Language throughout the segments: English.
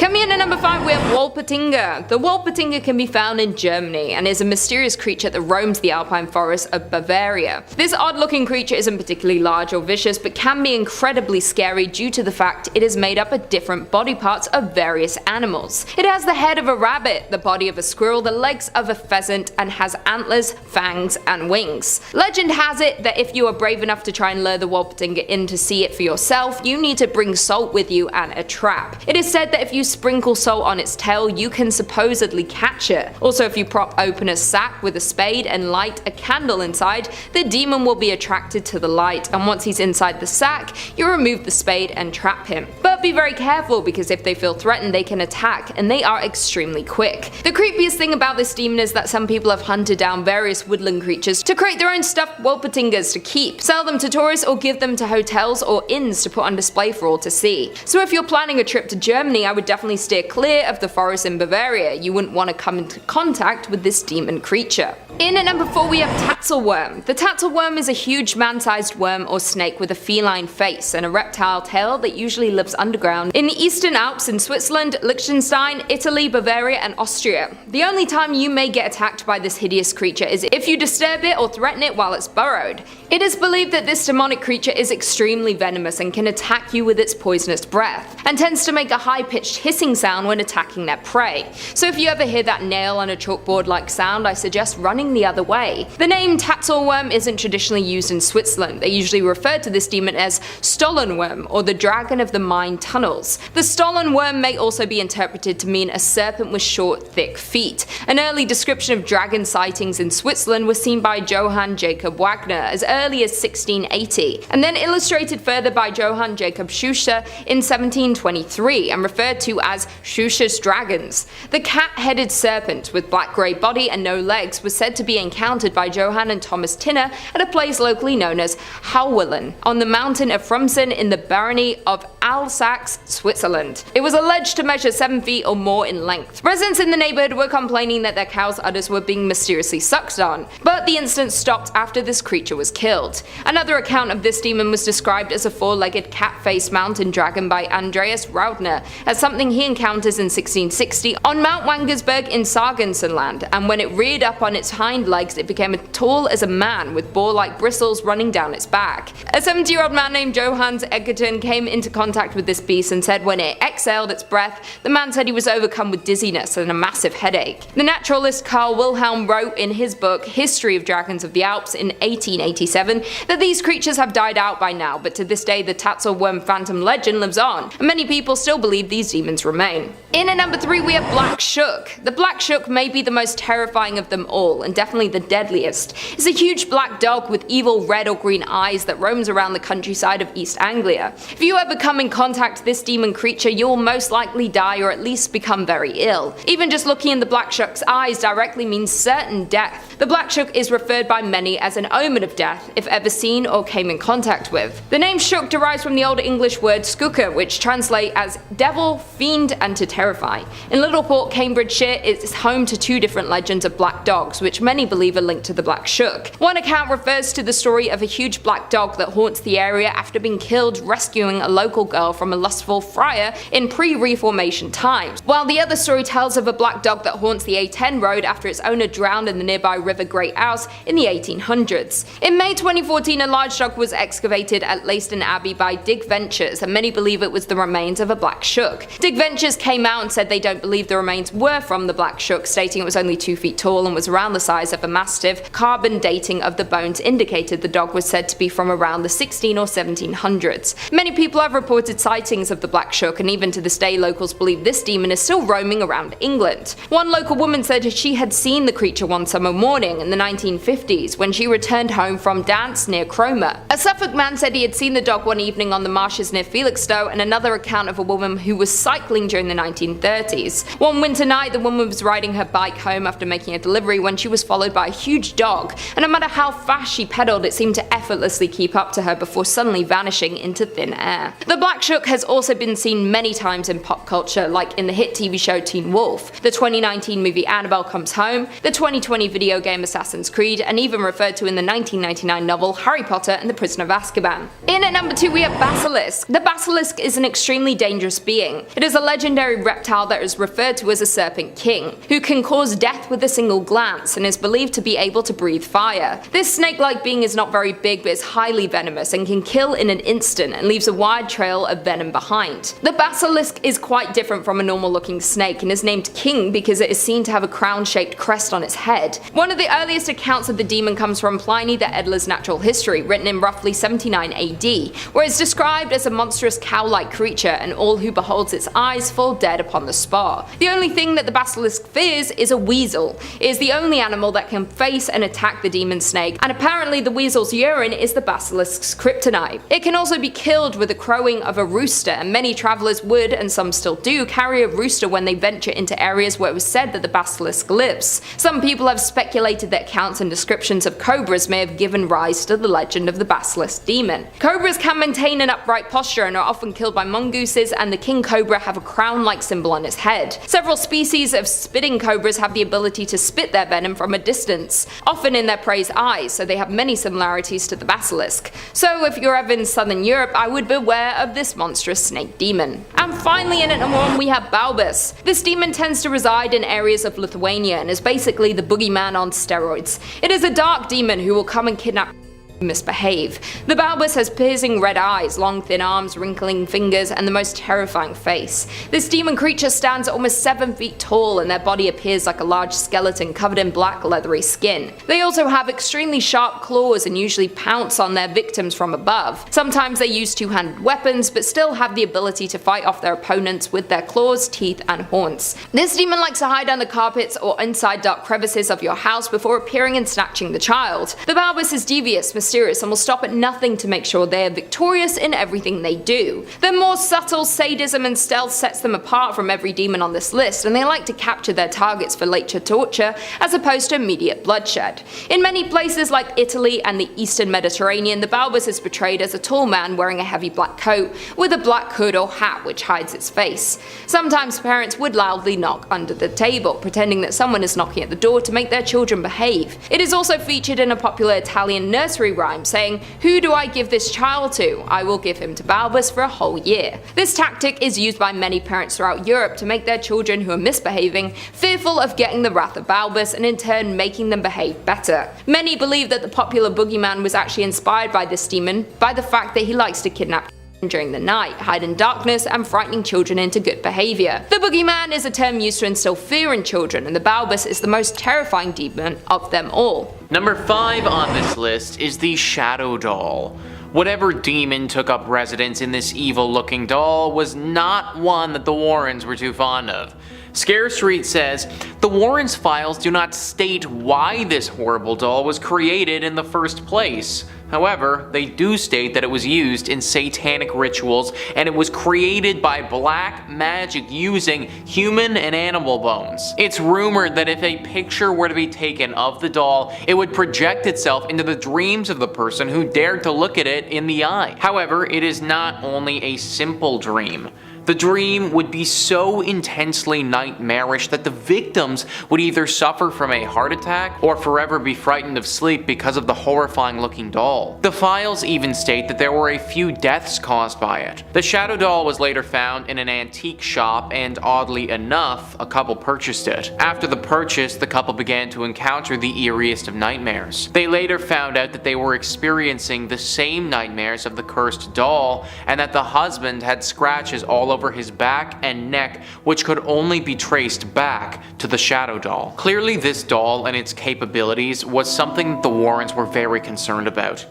Coming in at number 5 we have Patinga. The Patinga can be found in Germany and is a mysterious creature that roams the alpine forests of Bavaria. This odd looking creature isn't particularly large or vicious, but can be incredibly scary due to the fact it is made up of different body parts of various animals. It has the head of a rabbit, the body of a squirrel, the legs of a pheasant, and has antlers, fangs, and wings. Legend has it that if you are brave enough to try and lure the Patinga in to see it for yourself, you need to bring salt with you and a trap. It is said that if you sprinkle salt on its tail, you can supposedly catch it. Also, if you prop open a sack with a spade and light a candle inside, the demon will be attracted to the light, and once he's inside the sack, you remove the spade and trap him. But be very careful, because if they feel threatened they can attack, and they are extremely quick. The creepiest thing about this demon is that some people have hunted down various woodland creatures to create their own stuffed Patingas to keep, sell them to tourists, or give them to hotels or inns to put on display for all to see. So if you're planning a trip to Germany, I would definitely steer clear of the forest in Bavaria. You wouldn't want to come into contact with this demon creature. In at number 4 we have Tatzelworm. The Tatzelworm is a huge man-sized worm or snake with a feline face and a reptile tail that usually lives underground in the Eastern Alps in Switzerland, Liechtenstein, Italy, Bavaria, and Austria. The only time you may get attacked by this hideous creature is if you disturb it or threaten it while it's burrowed. It is believed that this demonic creature is extremely venomous and can attack you with its poisonous breath, and tends to make a high-pitched hissing sound when attacking their prey. So if you ever hear that nail on a chalkboard like sound, I suggest running the other way. The name Tatzelworm isn't traditionally used in Switzerland. They usually refer to this demon as Stollenworm, or the dragon of the mine tunnels. The Stollenworm may also be interpreted to mean a serpent with short, thick feet. An early description of dragon sightings in Switzerland was seen by Johann Jacob Wagner as early as 1680, and then illustrated further by Johann Jacob Schuster in 1723 and referred to as Schuster's dragons. The cat-headed serpent with black-grey body and no legs was said to be encountered by Johann and Thomas Tinner at a place locally known as Hauwellen on the mountain of Frumsen in the barony of Alsace, Switzerland. It was alleged to measure 7 feet or more in length. Residents in the neighborhood were complaining that their cows' udders were being mysteriously sucked on, but the incident stopped after this creature was killed. Another account of this demon was described as a 4-legged cat-faced mountain dragon by Andreas Raudner as something he encounters in 1660 on Mount Wangersberg in Sargansenland, and when it reared up on its hind legs it became as tall as a man with boar-like bristles running down its back. A 70-year-old man named Johannes Egerton came into contact with this beast and said when it exhaled its breath, the man said he was overcome with dizziness and a massive headache. The naturalist Carl Wilhelm wrote in his book History of Dragons of the Alps in 1887 that these creatures have died out by now, but to this day the Tatzelworm phantom legend lives on, and many people still believe these demons remain. In at number 3 we have Black Shuck. The Black Shuck may be the most terrifying of them all, and definitely the deadliest. It's a huge black dog with evil red or green eyes that roams around the countryside of East Anglia. If you ever come in contact with this demon creature, you will most likely die or at least become very ill. Even just looking in the Black Shuck's eyes directly means certain death. The Black Shuck is referred by many as an omen of death if ever seen or came in contact with. The name Shuck derives from the Old English word skuka, which translates as devil, fiend, and to terrify. In Littleport, Cambridgeshire, it is home to 2 different legends of black dogs, which many believe are linked to the Black Shuck. One account refers to the story of a huge black dog that haunts the area after being killed rescuing a local girl from a lustful friar in pre-Reformation times, while the other story tells of a black dog that haunts the A10 road after its owner drowned in the nearby River Great Ouse in the 1800s. In May 2014, a large dog was excavated at Leiston Abbey by Dig Ventures, and many believe it was the remains of a Black Shuck. Dig Ventures came out and said they don't believe the remains were from the Black Shuck, stating it was only 2 feet tall and was around the size of a mastiff. Carbon dating of the bones indicated the dog was said to be from around the 16 or 1700s. Many people have reported sightings of the Black Shuck, and even to this day locals believe this demon is still roaming around England. One local woman said she had seen the creature one summer morning in the 1950s when she returned home from dance near Cromer. A Suffolk man said he had seen the dog one evening on the marshes near Felixstowe, and another account of a woman who was cycling during the 1930s. One winter night, the woman was riding her bike home after making a delivery when she was was followed by a huge dog, and no matter how fast she pedaled, it seemed to effortlessly keep up to her before suddenly vanishing into thin air. The Black Shook has also been seen many times in pop culture, like in the hit TV show Teen Wolf, the 2019 movie Annabelle Comes Home, the 2020 video game Assassin's Creed, and even referred to in the 1999 novel Harry Potter and the Prisoner of Azkaban. In at number 2 we have Basilisk. The Basilisk is an extremely dangerous being. It is a legendary reptile that is referred to as a Serpent King, who can cause death with a single glance and is believed to be able to breathe fire. This snake-like being is not very big but is highly venomous and can kill in an instant and leaves a wide trail of venom behind. The Basilisk is quite different from a normal looking snake and is named King because it is seen to have a crown-shaped crest on its head. One of the earliest accounts of the demon comes from Pliny the Elder's Natural History, written in roughly 79 AD, where it's described as a monstrous cow-like creature and all who beholds its eyes fall dead upon the spot. The only thing that the Basilisk fears is a weasel. It is the only animal that can face and attack the demon snake, and apparently the weasel's urine is the Basilisk's kryptonite. It can also be killed with the crowing of a rooster, and many travelers would, and some still do, carry a rooster when they venture into areas where it was said that the Basilisk lives. Some people have speculated that accounts and descriptions of cobras may have given rise to the legend of the Basilisk demon. Cobras can maintain an upright posture and are often killed by mongooses, and the king cobra have a crown-like symbol on its head. Several species of spitting cobras have the ability to spit their venom from a distance, often in their prey's eyes, so they have many similarities to the Basilisk. So if you're ever in southern Europe, I would beware of this monstrous snake demon. And finally, in at number 1 we have Balbus. This demon tends to reside in areas of Lithuania and is basically the boogeyman on steroids. It is a dark demon who will come and kidnap misbehave. The Balbus has piercing red eyes, long thin arms, wrinkling fingers, and the most terrifying face. This demon creature stands almost 7 feet tall, and their body appears like a large skeleton covered in black leathery skin. They also have extremely sharp claws and usually pounce on their victims from above. Sometimes they use two-handed weapons, but still have the ability to fight off their opponents with their claws, teeth, and horns. This demon likes to hide under carpets or inside dark crevices of your house before appearing and snatching the child. The Balbus is devious, mysterious, and will stop at nothing to make sure they are victorious in everything they do. Their more subtle sadism and stealth sets them apart from every demon on this list, and they like to capture their targets for later torture as opposed to immediate bloodshed. In many places like Italy and the Eastern Mediterranean, the Balbus is portrayed as a tall man wearing a heavy black coat with a black hood or hat which hides its face. Sometimes parents would loudly knock under the table, pretending that someone is knocking at the door to make their children behave. It is also featured in a popular Italian nursery rhyme saying, "Who do I give this child to? I will give him to Balbus for a whole year." This tactic is used by many parents throughout Europe to make their children who are misbehaving fearful of getting the wrath of Balbus, and in turn making them behave better. Many believe that the popular boogeyman was actually inspired by this demon by the fact that he likes to kidnap during the night, hide in darkness, and frightening children into good behavior. The boogeyman is a term used to instill fear in children, and the Balbus is the most terrifying demon of them all. Number 5 on this list is the Shadow Doll. Whatever demon took up residence in this evil-looking doll was not one that the Warrens were too fond of. Scare Street says, the Warrens' files do not state why this horrible doll was created in the first place. However, they do state that it was used in satanic rituals and it was created by black magic using human and animal bones. It's rumored that if a picture were to be taken of the doll, it would project itself into the dreams of the person who dared to look at it in the eye. However, it is not only a simple dream. The dream would be so intensely nightmarish that the victims would either suffer from a heart attack or forever be frightened of sleep because of the horrifying looking doll. The files even state that there were a few deaths caused by it. The Shadow Doll was later found in an antique shop, and oddly enough, a couple purchased it. After the purchase, the couple began to encounter the eeriest of nightmares. They later found out that they were experiencing the same nightmares of the cursed doll, and that the husband had scratches all over his back and neck which could only be traced back to the Shadow Doll. Clearly this doll and its capabilities was something the Warrens were very concerned about.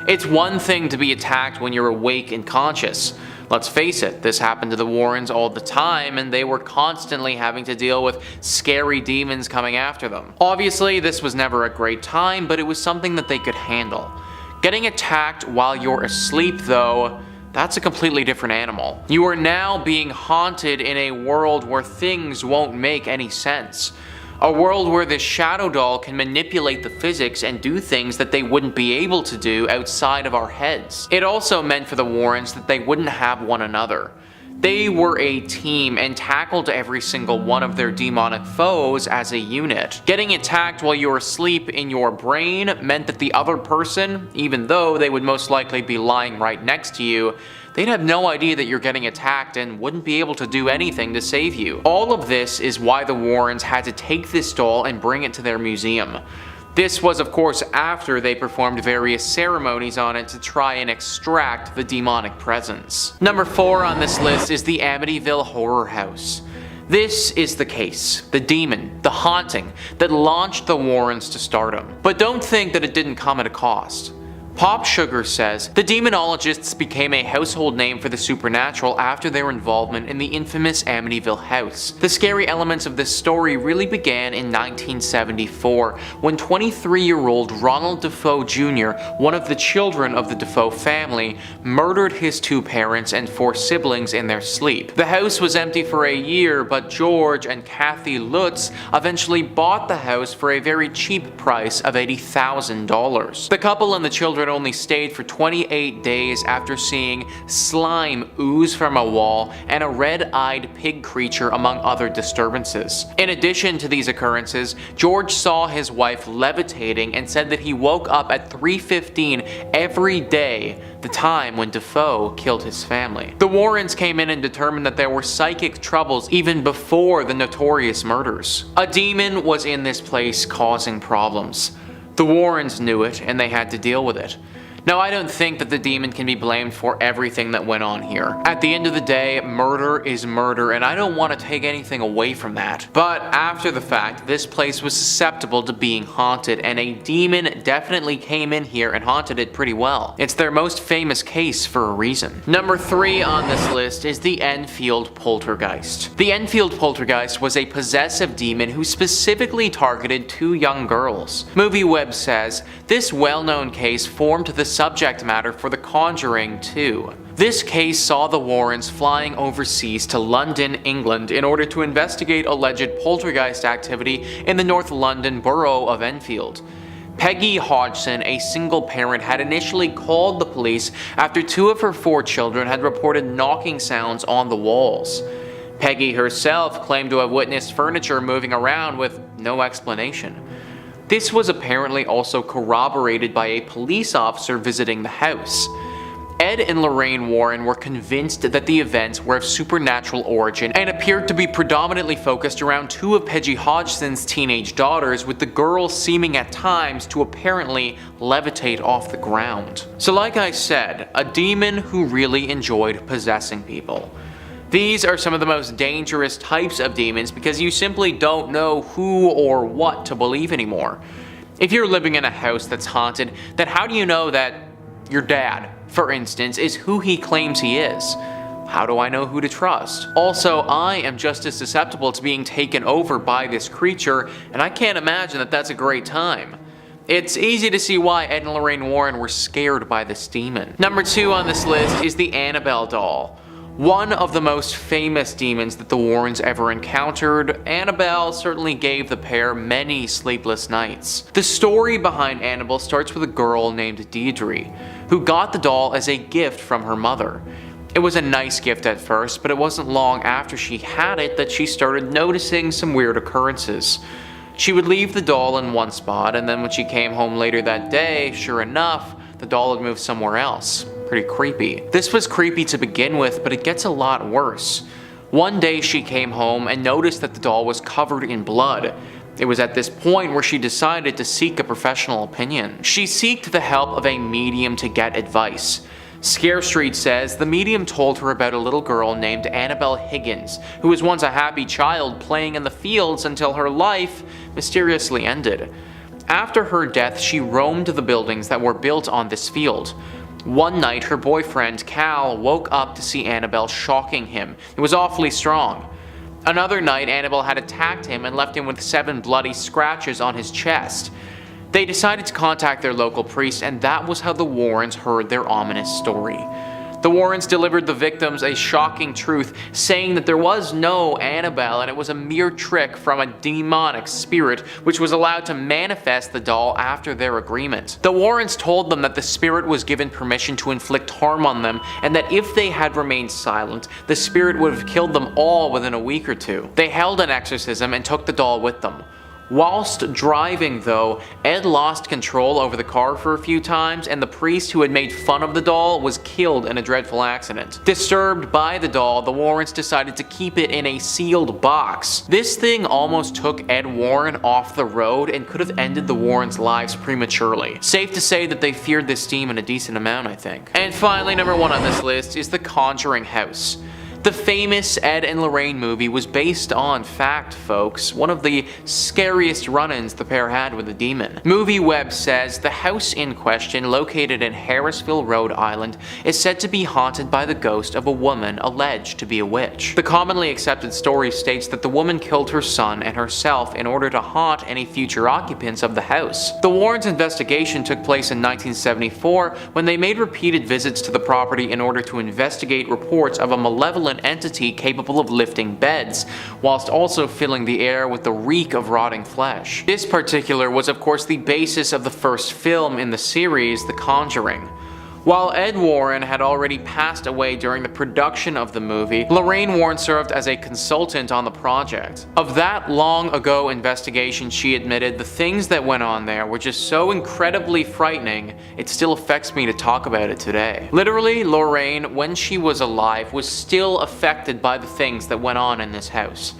It's one thing to be attacked when you're awake and conscious. Let's face it, this happened to the Warrens all the time, and they were constantly having to deal with scary demons coming after them. Obviously, this was never a great time, but it was something that they could handle. Getting attacked while you're asleep, though, that's a completely different animal. You are now being haunted in a world where things won't make any sense. A world where this shadow doll can manipulate the physics and do things that they wouldn't be able to do outside of our heads. It also meant for the Warrens that they wouldn't have one another. They were a team and tackled every single one of their demonic foes as a unit. Getting attacked while you were asleep in your brain meant that the other person, even though they would most likely be lying right next to you, they'd have no idea that you're getting attacked and wouldn't be able to do anything to save you. All of this is why the Warrens had to take this doll and bring it to their museum. This was of course after they performed various ceremonies on it to try and extract the demonic presence. Number 4 on this list is the Amityville Horror House. This is the case, the demon, the haunting, that launched the Warrens to stardom. But don't think that it didn't come at a cost. Pop Sugar says, the demonologists became a household name for the supernatural after their involvement in the infamous Amityville house. The scary elements of this story really began in 1974, when 23-year-old Ronald Defoe Jr., one of the children of the Defoe family, murdered his 2 parents and 4 siblings in their sleep. The house was empty for a year, but George and Kathy Lutz eventually bought the house for a very cheap price of $80,000. The couple and the children only stayed for 28 days after seeing slime ooze from a wall and a red-eyed pig creature among other disturbances. In addition to these occurrences, George saw his wife levitating and said that he woke up at 3:15 every day, the time when Defoe killed his family. The Warrens came in and determined that there were psychic troubles even before the notorious murders. A demon was in this place causing problems. The Warrens knew it, and they had to deal with it. Now, I don't think that the demon can be blamed for everything that went on here. At the end of the day, murder is murder, and I don't want to take anything away from that. But after the fact, this place was susceptible to being haunted, and a demon definitely came in here and haunted it pretty well. It's their most famous case for a reason. Number 3 on this list is the Enfield Poltergeist. The Enfield Poltergeist was a possessive demon who specifically targeted 2 young girls. MovieWeb says, this well-known case formed the subject matter for The Conjuring 2. This case saw the Warrens flying overseas to London, England in order to investigate alleged poltergeist activity in the North London borough of Enfield. Peggy Hodgson, a single parent, had initially called the police after 2 of her 4 children had reported knocking sounds on the walls. Peggy herself claimed to have witnessed furniture moving around with no explanation. This was apparently also corroborated by a police officer visiting the house. Ed and Lorraine Warren were convinced that the events were of supernatural origin and appeared to be predominantly focused around 2 of Peggy Hodgson's teenage daughters, with the girls seeming at times to apparently levitate off the ground. So like I said, a demon who really enjoyed possessing people. These are some of the most dangerous types of demons because you simply don't know who or what to believe anymore. If you're living in a house that's haunted, then how do you know that your dad, for instance, is who he claims he is? How do I know who to trust? Also, I am just as susceptible to being taken over by this creature, and I can't imagine that that's a great time. It's easy to see why Ed and Lorraine Warren were scared by this demon. Number 2 on this list is the Annabelle Doll. One of the most famous demons that the Warrens ever encountered, Annabelle certainly gave the pair many sleepless nights. The story behind Annabelle starts with a girl named Deirdre, who got the doll as a gift from her mother. It was a nice gift at first, but it wasn't long after she had it that she started noticing some weird occurrences. She would leave the doll in one spot, and then when she came home later that day, sure enough, the doll had moved somewhere else. Pretty creepy. This was creepy to begin with, but it gets a lot worse. One day she came home and noticed that the doll was covered in blood. It was at this point where she decided to seek a professional opinion. She sought the help of a medium to get advice. Scare Street says the medium told her about a little girl named Annabelle Higgins, who was once a happy child playing in the fields until her life mysteriously ended. After her death, she roamed the buildings that were built on this field. One night, her boyfriend, Cal, woke up to see Annabelle shocking him. It was awfully strong. Another night, Annabelle had attacked him and left him with 7 bloody scratches on his chest. They decided to contact their local priest, and that was how the Warrens heard their ominous story. The Warrens delivered the victims a shocking truth, saying that there was no Annabelle and it was a mere trick from a demonic spirit which was allowed to manifest the doll after their agreement. The Warrens told them that the spirit was given permission to inflict harm on them, and that if they had remained silent, the spirit would have killed them all within a week or two. They held an exorcism and took the doll with them. Whilst driving though, Ed lost control over the car for a few times, and the priest who had made fun of the doll was killed in a dreadful accident. Disturbed by the doll, the Warrens decided to keep it in a sealed box. This thing almost took Ed Warren off the road and could have ended the Warrens' lives prematurely. Safe to say that they feared this demon a decent amount, I think. And finally, number 1 on this list is the Conjuring House. The famous Ed and Lorraine movie was based on fact, folks, one of the scariest run-ins the pair had with the demon. MovieWeb says the house in question, located in Harrisville, Rhode Island, is said to be haunted by the ghost of a woman alleged to be a witch. The commonly accepted story states that the woman killed her son and herself in order to haunt any future occupants of the house. The Warrens' investigation took place in 1974 when they made repeated visits to the property in order to investigate reports of a malevolent entity capable of lifting beds, whilst also filling the air with the reek of rotting flesh. This particular was of course the basis of the first film in the series, The Conjuring. While Ed Warren had already passed away during the production of the movie, Lorraine Warren served as a consultant on the project. Of that long ago investigation, she admitted the things that went on there were just so incredibly frightening, it still affects me to talk about it today. Literally, Lorraine, when she was alive, was still affected by the things that went on in this house.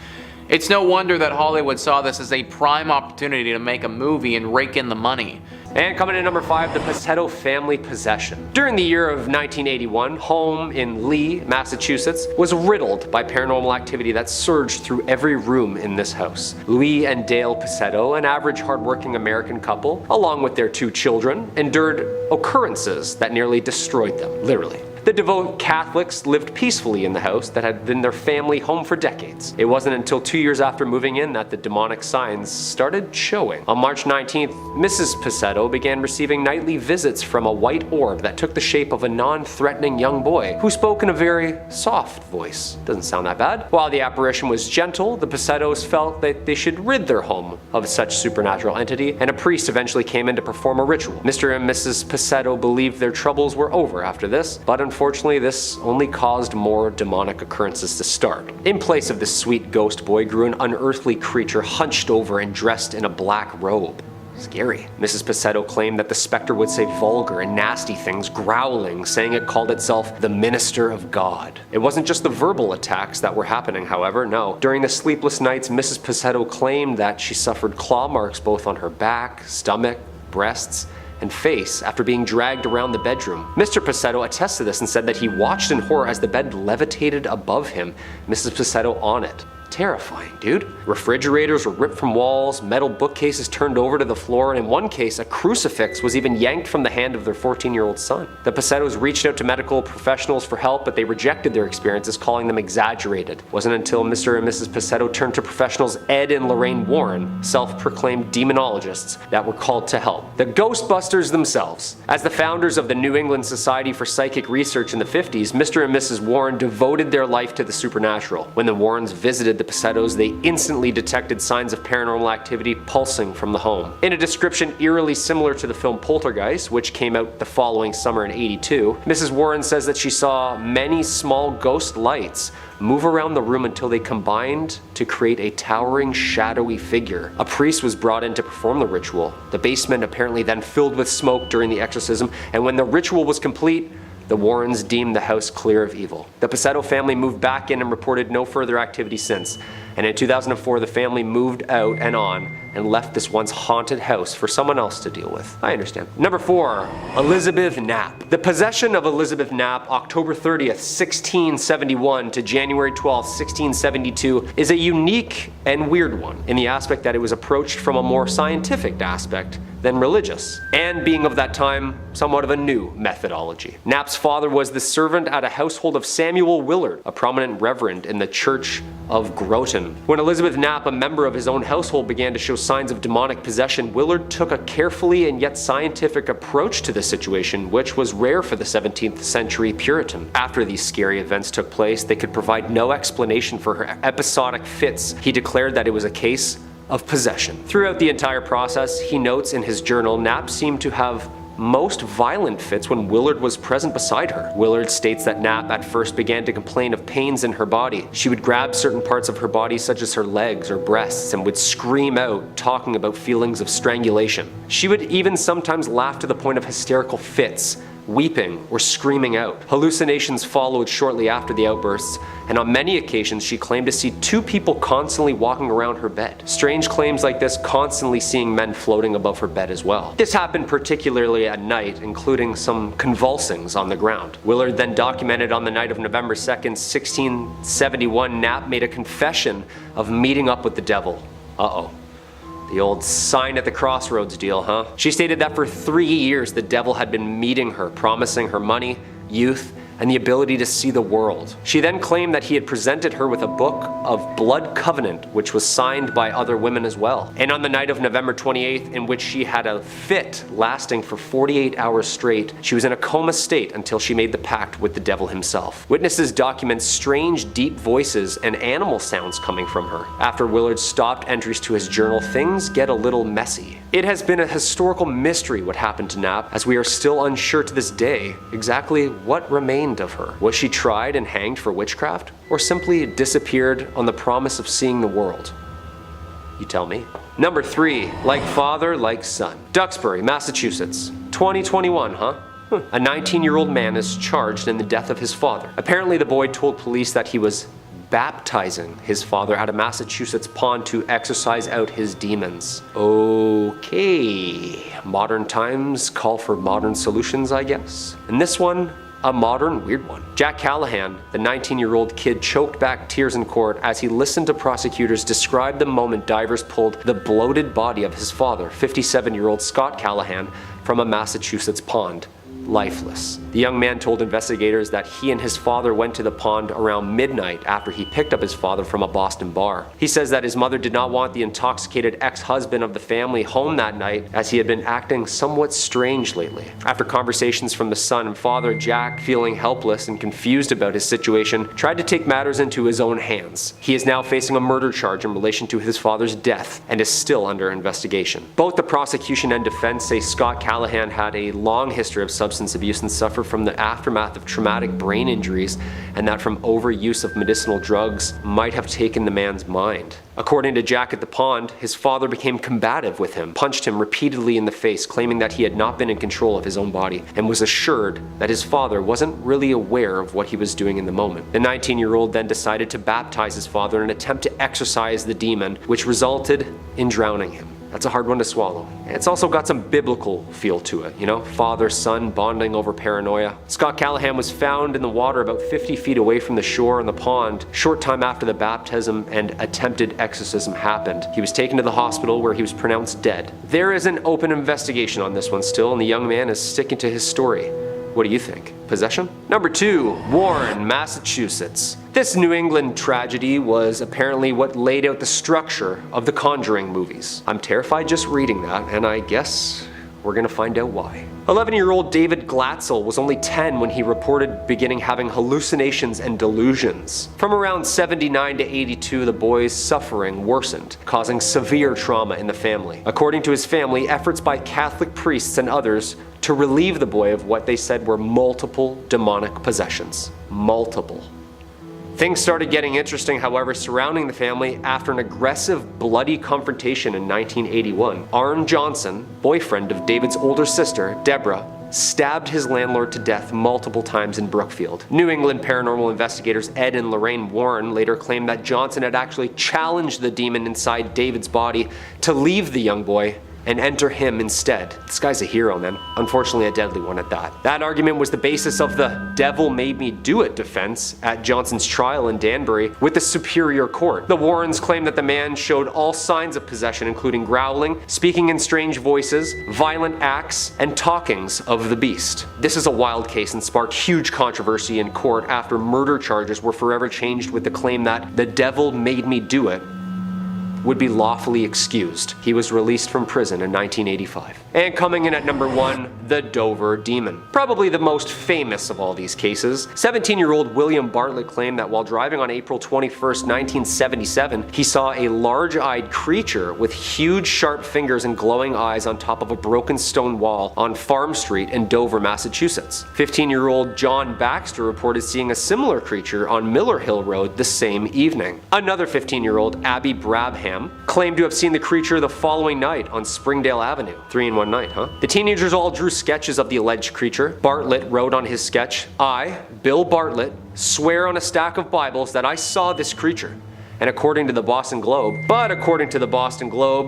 It's no wonder that Hollywood saw this as a prime opportunity to make a movie and rake in the money. And coming in number 5, the Paceto family possession. During the year of 1981, home in Lee, Massachusetts, was riddled by paranormal activity that surged through every room in this house. Lee and Dale Paceto, an average hardworking American couple, along with their 2 children, endured occurrences that nearly destroyed them, literally. The devout Catholics lived peacefully in the house that had been their family home for decades. It wasn't until 2 years after moving in that the demonic signs started showing. On March 19th, Mrs. Paceto began receiving nightly visits from a white orb that took the shape of a non-threatening young boy who spoke in a very soft voice. Doesn't sound that bad. While the apparition was gentle, the Pacetos felt that they should rid their home of such supernatural entity, and a priest eventually came in to perform a ritual. Mr. and Mrs. Paceto believed their troubles were over after this, but unfortunately, this only caused more demonic occurrences to start. In place of this sweet ghost boy grew an unearthly creature hunched over and dressed in a black robe. Scary. Mrs. Paceto claimed that the specter would say vulgar and nasty things, growling, saying it called itself the Minister of God. It wasn't just the verbal attacks that were happening, however, no. During the sleepless nights, Mrs. Paceto claimed that she suffered claw marks both on her back, stomach, breasts, and face after being dragged around the bedroom. Mr. Paceto attests to this and said that he watched in horror as the bed levitated above him, Mrs. Paceto on it. Terrifying, dude. Refrigerators were ripped from walls, metal bookcases turned over to the floor, and in one case, a crucifix was even yanked from the hand of their 14-year-old son. The Pacetos reached out to medical professionals for help, but they rejected their experiences, calling them exaggerated. It wasn't until Mr. and Mrs. Paceto turned to professionals Ed and Lorraine Warren, self-proclaimed demonologists, that were called to help. The Ghostbusters themselves. As the founders of the New England Society for Psychic Research in the 50s, Mr. and Mrs. Warren devoted their life to the supernatural. When the Warrens visited the Pacetos, they instantly detected signs of paranormal activity pulsing from the home. In a description eerily similar to the film Poltergeist, which came out the following summer in '82, Mrs. Warren says that she saw many small ghost lights move around the room until they combined to create a towering, shadowy figure. A priest was brought in to perform the ritual. The basement apparently then filled with smoke during the exorcism, and when the ritual was complete, the Warrens deemed the house clear of evil. The Paceto family moved back in and reported no further activity since. And in 2004, the family moved out and on and left this once haunted house for someone else to deal with. I understand. Number 4, Elizabeth Knapp. The possession of Elizabeth Knapp, October 30th, 1671 to January 12th, 1672, is a unique and weird one in the aspect that it was approached from a more scientific aspect than religious, and being of that time, somewhat of a new methodology. Knapp's father was the servant at a household of Samuel Willard, a prominent reverend in the Church of Groton. When Elizabeth Knapp, a member of his own household, began to show signs of demonic possession, Willard took a carefully and yet scientific approach to the situation, which was rare for the 17th century Puritan. After these scary events took place, they could provide no explanation for her episodic fits. He declared that it was a case of possession. Throughout the entire process, he notes in his journal, Knapp seemed to have most violent fits when Willard was present beside her. Willard states that Knapp at first began to complain of pains in her body. She would grab certain parts of her body such as her legs or breasts and would scream out, talking about feelings of strangulation. She would even sometimes laugh to the point of hysterical fits, weeping or screaming out. Hallucinations followed shortly after the outbursts, and on many occasions she claimed to see two people constantly walking around her bed. Strange claims like this constantly seeing men floating above her bed as well. This happened particularly at night, including some convulsings on the ground. Willard then documented on the night of November 2nd, 1671, Knapp made a confession of meeting up with the devil. Uh-oh. The old sign at the crossroads deal, huh? She stated that for 3 years the devil had been meeting her, promising her money, youth, and the ability to see the world. She then claimed that he had presented her with a book of blood covenant, which was signed by other women as well. And on the night of November 28th, in which she had a fit lasting for 48 hours straight, she was in a coma state until she made the pact with the devil himself. Witnesses document strange, deep voices and animal sounds coming from her. After Willard stopped entries to his journal, things get a little messy. It has been a historical mystery what happened to Knapp, as we are still unsure to this day exactly what remained of her. Was she tried and hanged for witchcraft, or simply disappeared on the promise of seeing the world? You tell me. Number 3, like father, like son. Duxbury, Massachusetts. 2021, huh? A 19-year-old man is charged in the death of his father. Apparently the boy told police that he was baptizing his father at a Massachusetts pond to exorcise out his demons. Okay, modern times call for modern solutions, I guess. And this one, a modern weird one. Jack Callahan, the 19-year-old kid, choked back tears in court as he listened to prosecutors describe the moment divers pulled the bloated body of his father, 57-year-old Scott Callahan, from a Massachusetts pond, lifeless. The young man told investigators that he and his father went to the pond around midnight after he picked up his father from a Boston bar. He says that his mother did not want the intoxicated ex-husband of the family home that night, as he had been acting somewhat strange lately. After conversations from the son and father, Jack, feeling helpless and confused about his situation, tried to take matters into his own hands. He is now facing a murder charge in relation to his father's death and is still under investigation. Both the prosecution and defense say Scott Callahan had a long history of substance abuse and suffered from the aftermath of traumatic brain injuries, and that from overuse of medicinal drugs might have taken the man's mind. According to Jack at the pond, his father became combative with him, punched him repeatedly in the face, claiming that he had not been in control of his own body, and was assured that his father wasn't really aware of what he was doing in the moment. The 19-year-old then decided to baptize his father in an attempt to exorcise the demon, which resulted in drowning him. That's a hard one to swallow. It's also got some biblical feel to it, you know? Father, son, bonding over paranoia. Scott Callahan was found in the water about 50 feet away from the shore in the pond, short time after the baptism and attempted exorcism happened. He was taken to the hospital where he was pronounced dead. There is an open investigation on this one still, and the young man is sticking to his story. What do you think? Possession? Number 2, Warren, Massachusetts. This New England tragedy was apparently what laid out the structure of the Conjuring movies. I'm terrified just reading that, and I guess we're gonna find out why. 11-year-old David Glatzel was only 10 when he reported beginning having hallucinations and delusions. From around 79 to 82, the boy's suffering worsened, causing severe trauma in the family. According to his family, efforts by Catholic priests and others to relieve the boy of what they said were multiple demonic possessions. Multiple. Things started getting interesting, however, surrounding the family after an aggressive, bloody confrontation in 1981. Arn Johnson, boyfriend of David's older sister, Deborah, stabbed his landlord to death multiple times in Brookfield. New England paranormal investigators Ed and Lorraine Warren later claimed that Johnson had actually challenged the demon inside David's body to leave the young boy and enter him instead. This guy's a hero, man. Unfortunately, a deadly one at that. That argument was the basis of the devil made me do it defense at Johnson's trial in Danbury with the Superior Court. The Warrens claimed that the man showed all signs of possession, including growling, speaking in strange voices, violent acts, and talkings of the beast. This is a wild case and sparked huge controversy in court after murder charges were forever changed with the claim that the devil made me do it would be lawfully excused. He was released from prison in 1985. And coming in at number 1, the Dover Demon. Probably the most famous of all these cases. 17-year-old William Bartlett claimed that while driving on April 21st, 1977, he saw a large-eyed creature with huge sharp fingers and glowing eyes on top of a broken stone wall on Farm Street in Dover, Massachusetts. 15-year-old John Baxter reported seeing a similar creature on Miller Hill Road the same evening. Another 15-year-old, Abby Brabham, claimed to have seen the creature the following night on Springdale Avenue. 3 in one night, huh? The teenagers all drew sketches of the alleged creature. Bartlett wrote on his sketch, "I, Bill Bartlett, swear on a stack of Bibles that I saw this creature." And according to the Boston Globe,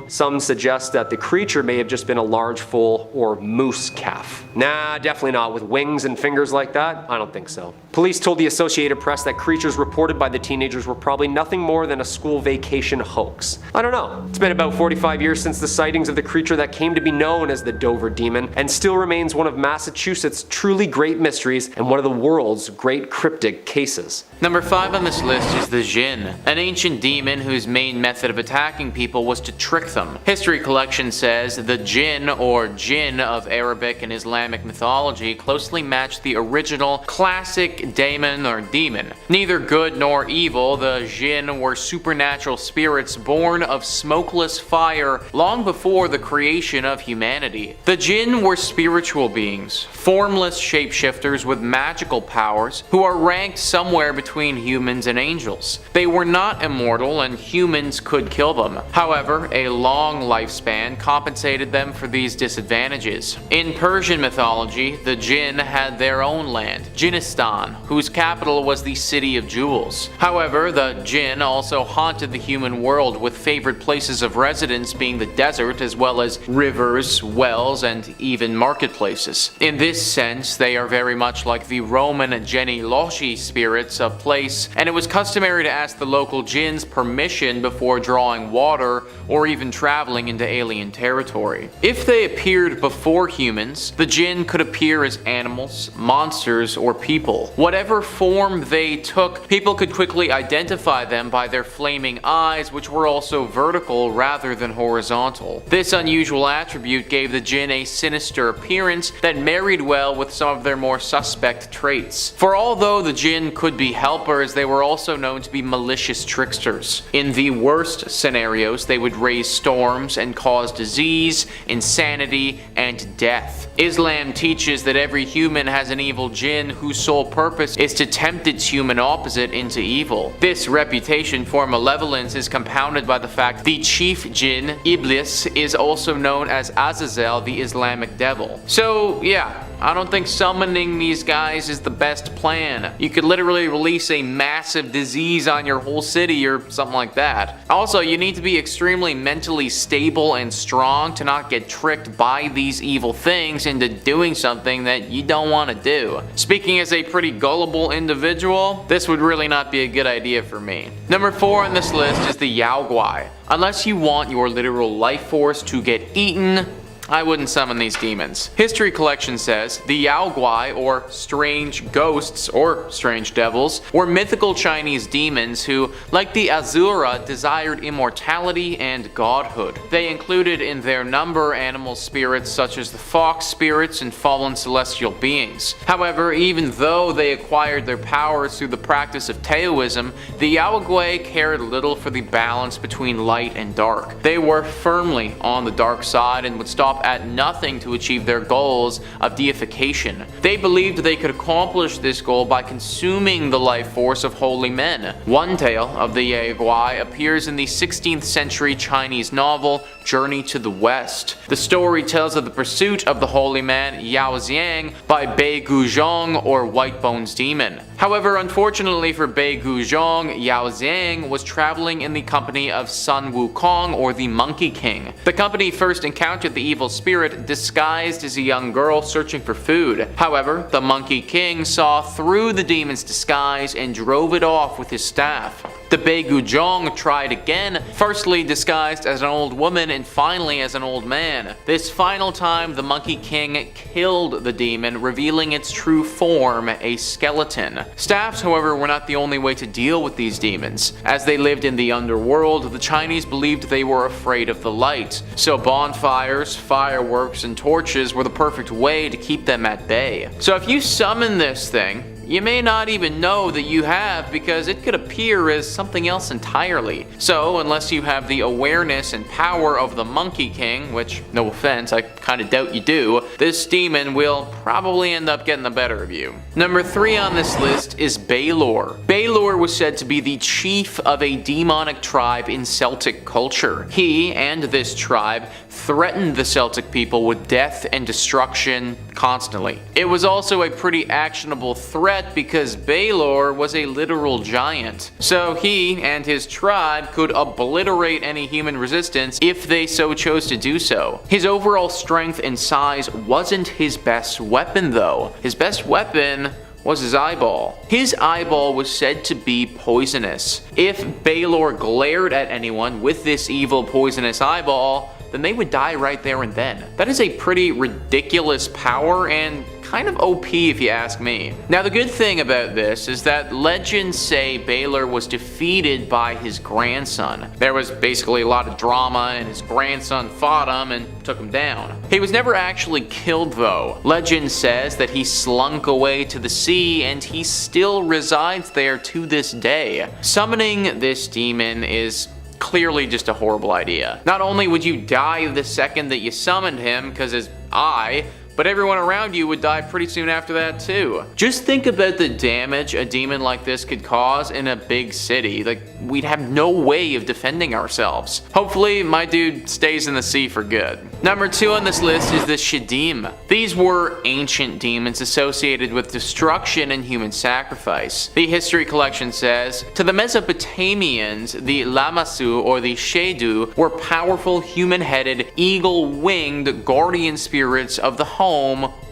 some suggest that the creature may have just been a large foal or moose calf. Nah, definitely not. With wings and fingers like that, I don't think so. Police told the Associated Press that creatures reported by the teenagers were probably nothing more than a school vacation hoax. I don't know. It's been about 45 years since the sightings of the creature that came to be known as the Dover Demon, and still remains one of Massachusetts' truly great mysteries and one of the world's great cryptic cases. Number 5 on this list is the Jinn, an ancient demon whose main method of attacking people was to trick them. History Collection says the Jinn, or Jinn of Arabic and Islamic mythology, closely matched the original classic daemon or demon. Neither good nor evil, the Jinn were supernatural spirits born of smokeless fire long before the creation of humanity. The Jinn were spiritual beings, formless shapeshifters with magical powers, who are ranked somewhere between humans and angels. They were not immortal and humans could kill them. However, a long lifespan compensated them for these disadvantages. In Persian mythology, the Jinn had their own land, Jinnistan, whose capital was the City of Jewels. However, the Jinn also haunted the human world, with favorite places of residence being the desert as well as rivers, wells, and even marketplaces. In this sense, they are very much like the Roman Geniloshi spirits of place, and it was customary to ask the local Jinns permission before drawing water or even traveling into alien territory. If they appeared before humans, the Jinn could appear as animals, monsters, or people. Whatever form they took, people could quickly identify them by their flaming eyes, which were also vertical rather than horizontal. This unusual attribute gave the Jinn a sinister appearance that married well with some of their more suspect traits. For although the Jinn could be helpers, they were also known to be malicious tricksters. In the worst scenarios, they would raise storms and cause disease, insanity, and death. Islam teaches that every human has an evil Jinn whose sole purpose is to tempt its human opposite into evil. This reputation for malevolence is compounded by the fact the chief Jinn, Iblis, is also known as Azazel, the Islamic devil. So yeah, I don't think summoning these guys is the best plan. You could literally release a massive disease on your whole city or something like that. Also, you need to be extremely mentally stable and strong to not get tricked by these evil things into doing something that you don't want to do. Speaking as a pretty gullible individual, this would really not be a good idea for me. Number 4 on this list is the Yaoge. Unless you want your literal life force to get eaten, I wouldn't summon these demons. History Collection says the Yaoge, or strange ghosts or strange devils, were mythical Chinese demons who, like the Asura, desired immortality and godhood. They included in their number animal spirits such as the fox spirits and fallen celestial beings. However, even though they acquired their powers through the practice of Taoism, the Yaoge cared little for the balance between light and dark. They were firmly on the dark side and would stop at nothing to achieve their goals of deification. They believed they could accomplish this goal by consuming the life force of holy men. One tale of the Yaoge appears in the 16th century Chinese novel Journey to the West. The story tells of the pursuit of the holy man Yao Xiang by Bei Guzhong, or White Bones Demon. However, unfortunately for Bei Guzhong, Yao Xiang was traveling in the company of Sun Wukong, or the Monkey King. The company first encountered the evil spirit disguised as a young girl searching for food. However, the Monkey King saw through the demon's disguise and drove it off with his staff. The Beigujong tried again, firstly disguised as an old woman and finally as an old man. This final time, the Monkey King killed the demon, revealing its true form, a skeleton. Staffs, however, were not the only way to deal with these demons. As they lived in the underworld, the Chinese believed they were afraid of the light, so bonfires, fireworks, and torches were the perfect way to keep them at bay. So if you summon this thing, you may not even know that you have, because it could appear as something else entirely. So, unless you have the awareness and power of the Monkey King, which, no offense, I kinda doubt you do, this demon will probably end up getting the better of you. Number 3 on this list is Baylor. Baylor was said to be the chief of a demonic tribe in Celtic culture. He and this tribe threatened the Celtic people with death and destruction constantly. It was also a pretty actionable threat because Baylor was a literal giant. So he and his tribe could obliterate any human resistance if they so chose to do so. His overall strength and size wasn't his best weapon though. His best weapon was his eyeball. His eyeball was said to be poisonous. If Baylor glared at anyone with this evil poisonous eyeball, then they would die right there and then. That is a pretty ridiculous power and kind of OP if you ask me. Now the good thing about this is that legends say Baylor was defeated by his grandson. There was basically a lot of drama and his grandson fought him and took him down. He was never actually killed though. Legend says that he slunk away to the sea and he still resides there to this day. Summoning this demon is clearly just a horrible idea. Not only would you die the second that you summoned him because his eye, but everyone around you would die pretty soon after that too. Just think about the damage a demon like this could cause in a big city. Like, we'd have no way of defending ourselves. Hopefully, my dude stays in the sea for good. Number 2 on this list is the Shadim. These were ancient demons associated with destruction and human sacrifice. The history collection says, to the Mesopotamians, the Lamassu or the Shedu were powerful human-headed, eagle-winged guardian spirits of the home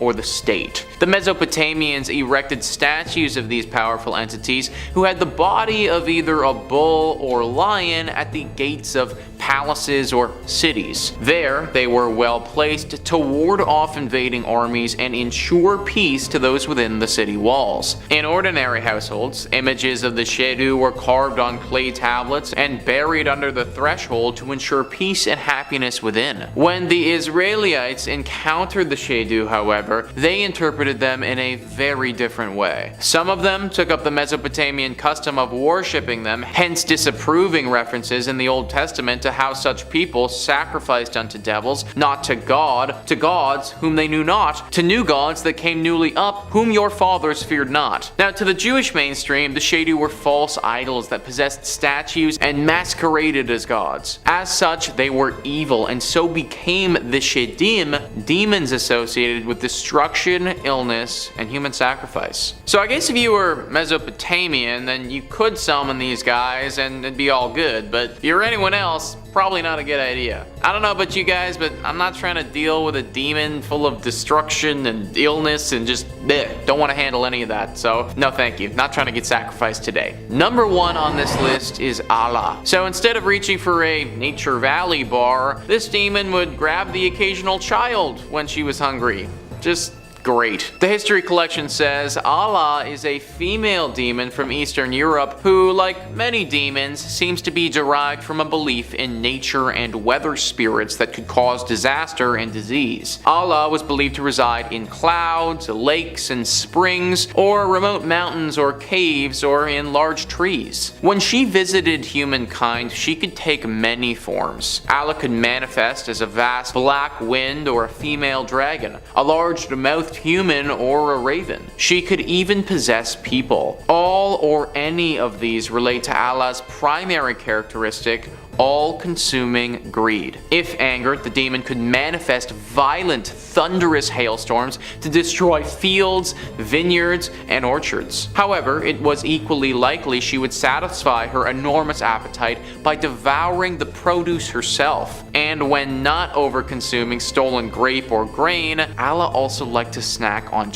or the state. The Mesopotamians erected statues of these powerful entities who had the body of either a bull or lion at the gates of palaces or cities. There, they were well placed to ward off invading armies and ensure peace to those within the city walls. In ordinary households, images of the Shedu were carved on clay tablets and buried under the threshold to ensure peace and happiness within. When the Israelites encountered the Shedu, however, they interpreted them in a very different way. Some of them took up the Mesopotamian custom of worshipping them, hence disapproving references in the Old Testament to how such people sacrificed unto devils, not to God, to gods whom they knew not, to new gods that came newly up, whom your fathers feared not. Now, to the Jewish mainstream, the Shedu were false idols that possessed statues and masqueraded as gods. As such, they were evil, and so became the Shadim, demons associated with destruction, illness, and human sacrifice. So I guess if you were Mesopotamian, then you could summon these guys and it'd be all good, but if you're anyone else, probably not a good idea. I don't know about you guys, but I'm not trying to deal with a demon full of destruction and illness and just don't want to handle any of that. So no thank you, not trying to get sacrificed today. Number 1 on this list is Allah. So instead of reaching for a Nature Valley bar, this demon would grab the occasional child when she was hungry. Just great. The history collection says Allah is a female demon from Eastern Europe who, like many demons, seems to be derived from a belief in nature and weather spirits that could cause disaster and disease. Allah was believed to reside in clouds, lakes, and springs, or remote mountains or caves, or in large trees. When she visited humankind, she could take many forms. Allah could manifest as a vast black wind or a female dragon, a large-mouthed human, or a raven. She could even possess people. All or any of these relate to Allah's primary characteristic, all-consuming greed. If angered, the demon could manifest violent, thunderous hailstorms to destroy fields, vineyards, and orchards. However, it was equally likely she would satisfy her enormous appetite by devouring the produce herself. And when not over-consuming stolen grape or grain, Allah also liked to snack on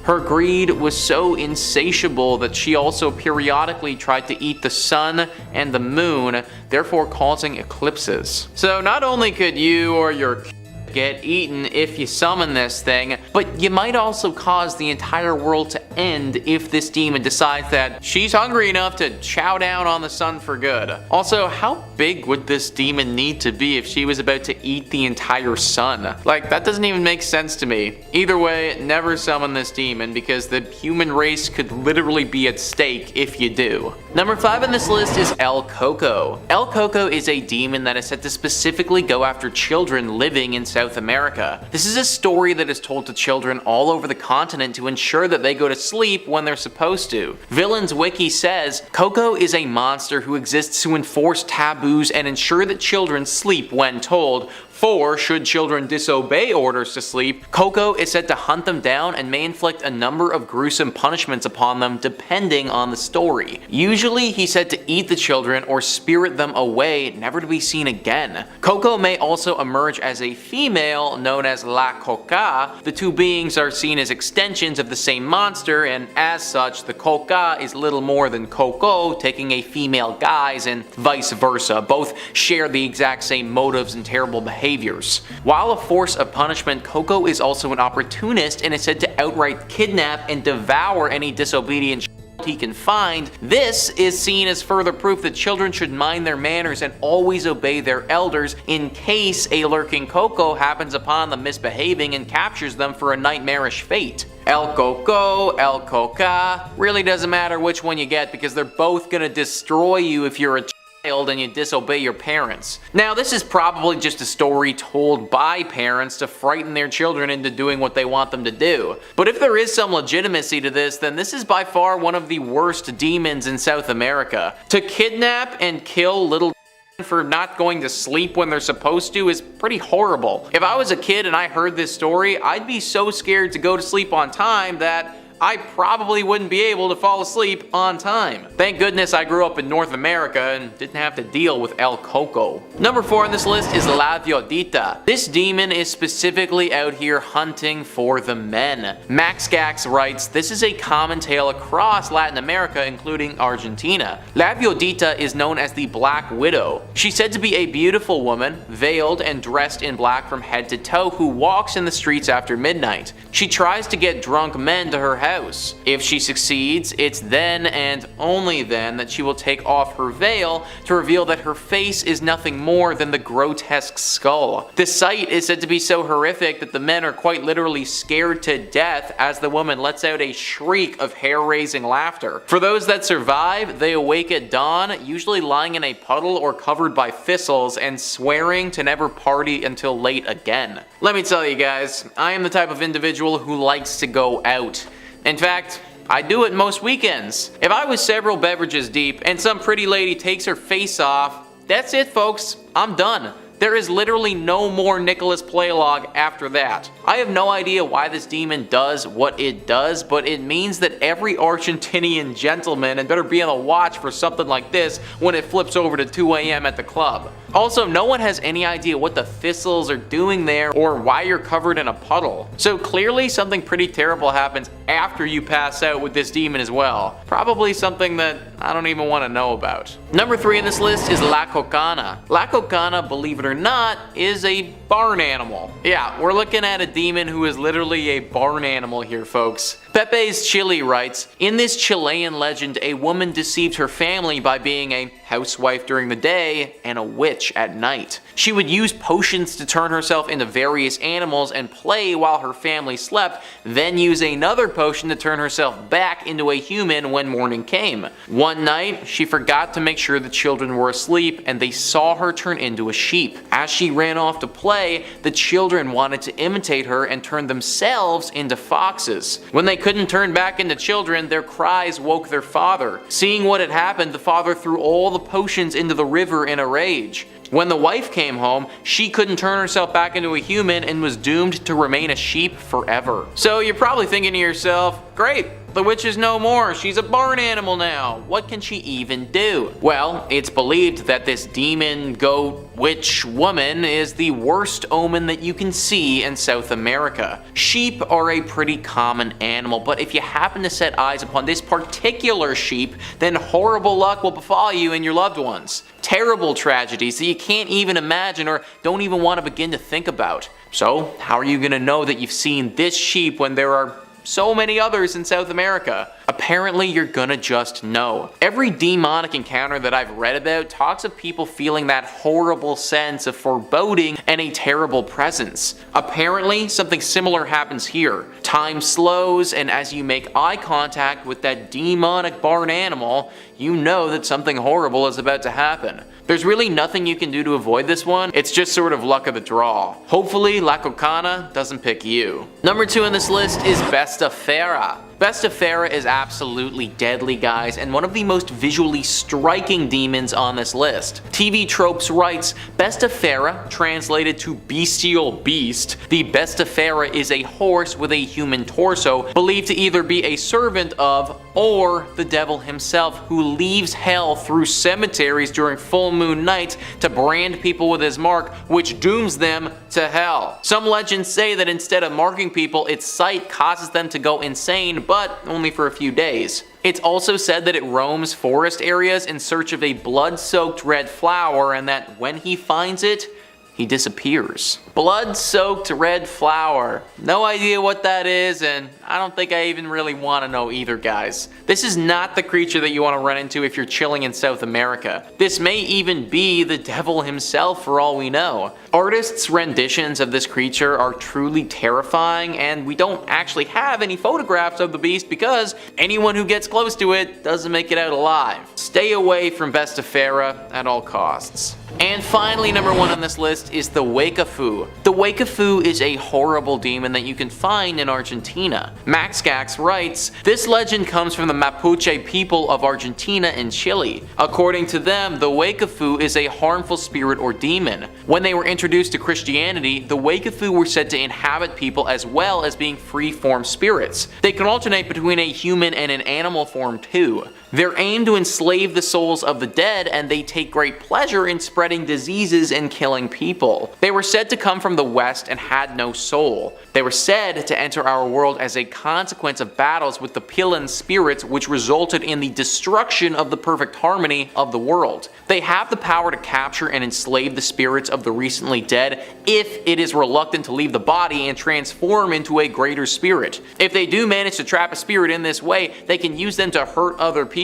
her greed was so insatiable that she also periodically tried to eat the sun and the moon, therefore causing eclipses. So not only could you or your get eaten if you summon this thing, but you might also cause the entire world to end if this demon decides that she's hungry enough to chow down on the sun for good. Also, how big would this demon need to be if she was about to eat the entire sun? Like, that doesn't even make sense to me. Either way, never summon this demon because the human race could literally be at stake if you do. Number 5 on this list is El Coco. El Coco is a demon that is said to specifically go after children living in South America. This is a story that is told to children all over the continent to ensure that they go to sleep when they're supposed to. Villains Wiki says, Coco is a monster who exists to enforce taboos and ensure that children sleep when told. For should children disobey orders to sleep, Coco is said to hunt them down and may inflict a number of gruesome punishments upon them depending on the story. Usually he's said to eat the children or spirit them away, never to be seen again. Coco may also emerge as a female known as La Coca. The two beings are seen as extensions of the same monster, and as such the Coca is little more than Coco taking a female guise and vice versa. Both share the exact same motives and terrible behaviors. While a force of punishment, Coco is also an opportunist and is said to outright kidnap and devour any disobedient he can find. This is seen as further proof that children should mind their manners and always obey their elders in case a lurking Coco happens upon them misbehaving and captures them for a nightmarish fate. El Coco, El Coca, really doesn't matter which one you get because they're both gonna destroy you if you're a and you disobey your parents. Now, this is probably just a story told by parents to frighten their children into doing what they want them to do. But if there is some legitimacy to this, then this is by far one of the worst demons in South America. To kidnap and kill little for not going to sleep when they're supposed to is pretty horrible. If I was a kid and I heard this story, I'd be so scared to go to sleep on time that I probably wouldn't be able to fall asleep on time. Thank goodness I grew up in North America and didn't have to deal with El Coco. Number 4 on this list is La Viridita. This demon is specifically out here hunting for the men. Max Gax writes, this is a common tale across Latin America, including Argentina. La Viridita is known as the Black Widow. She's said to be a beautiful woman, veiled and dressed in black from head to toe, who walks in the streets after midnight. She tries to get drunk men to her house. If she succeeds, it's then and only then that she will take off her veil to reveal that her face is nothing more than the grotesque skull. The sight is said to be so horrific that the men are quite literally scared to death as the woman lets out a shriek of hair-raising laughter. For those that survive, they awake at dawn, usually lying in a puddle or covered by thistles and swearing to never party until late again. Let me tell you guys, I am the type of individual who likes to go out. In fact, I do it most weekends. If I was several beverages deep and some pretty lady takes her face off, that's it folks, I'm done. There is literally no more Nicholas Playlog after that. I have no idea why this demon does what it does, but it means that every Argentinian gentleman had better be on the watch for something like this when it flips over to 2 AM at the club. Also, no one has any idea what the thistles are doing there or why you're covered in a puddle. So clearly something pretty terrible happens after you pass out with this demon as well. Probably something that I don't even want to know about. Number 3 on this list is La Cocana. La Cocana, believe it or not, is a barn animal. Yeah, we're looking at a demon who is literally a barn animal here, folks. Pepe's Chile writes, in this Chilean legend, a woman deceived her family by being a housewife during the day and a witch at night. She would use potions to turn herself into various animals and play while her family slept, then use another potion to turn herself back into a human when morning came. One night, she forgot to make sure the children were asleep and they saw her turn into a sheep. As she ran off to play, the children wanted to imitate mutate her and turn themselves into foxes. When they couldn't turn back into children, their cries woke their father. Seeing what had happened, the father threw all the potions into the river in a rage. When the wife came home, she couldn't turn herself back into a human and was doomed to remain a sheep forever. So you're probably thinking to yourself, great, the witch is no more, she's a barn animal now, what can she even do? Well, it's believed that this demon, goat, witch woman is the worst omen that you can see in South America. Sheep are a pretty common animal, but if you happen to set eyes upon this particular sheep, then horrible luck will befall you and your loved ones. Terrible tragedies that you can't even imagine or don't even want to begin to think about. So, how are you going to know that you've seen this sheep when there are so many others in South America? Apparently, you're gonna just know. Every demonic encounter that I've read about talks of people feeling that horrible sense of foreboding and a terrible presence. Apparently, something similar happens here. Time slows, and as you make eye contact with that demonic barn animal, you know that something horrible is about to happen. There's really nothing you can do to avoid this one, it's just sort of luck of the draw. Hopefully, La Cocana doesn't pick you. Number 2 on this list is Best of Pharah. Best of Pharah is absolutely deadly, guys, and one of the most visually striking demons on this list. TV Tropes writes, Best of Pharah, translated to Bestial Beast. The Best of Pharah is a horse with a human torso, believed to either be a servant of or the devil himself, who leaves hell through cemeteries during full moon nights to brand people with his mark, which dooms them to hell. Some legends say that instead of marking people, its sight causes them to go insane, but only for a few days. It's also said that it roams forest areas in search of a blood-soaked red flower, and that when he finds it, he disappears. Blood-soaked red flower. No idea what that is, and I don't think I even really want to know either, guys. This is not the creature that you want to run into if you're chilling in South America. This may even be the devil himself for all we know. Artists' renditions of this creature are truly terrifying, and we don't actually have any photographs of the beast because anyone who gets close to it doesn't make it out alive. Stay away from Best of Pharah at all costs. And finally, number 1 on this list is the Wake of Foo. The Wake of Foo is a horrible demon that you can find in Argentina. Maxgax writes, this legend comes from the Mapuche people of Argentina and Chile. According to them, the Wake of Foo is a harmful spirit or demon. When they were introduced to Christianity, the Wake of Foo were said to inhabit people as well as being free-form spirits. They can alternate between a human and an animal form too. They're aimed to enslave the souls of the dead, and they take great pleasure in spreading diseases and killing people. They were said to come from the west and had no soul. They were said to enter our world as a consequence of battles with the Pilan spirits, which resulted in the destruction of the perfect harmony of the world. They have the power to capture and enslave the spirits of the recently dead if it is reluctant to leave the body and transform into a greater spirit. If they do manage to trap a spirit in this way, they can use them to hurt other people.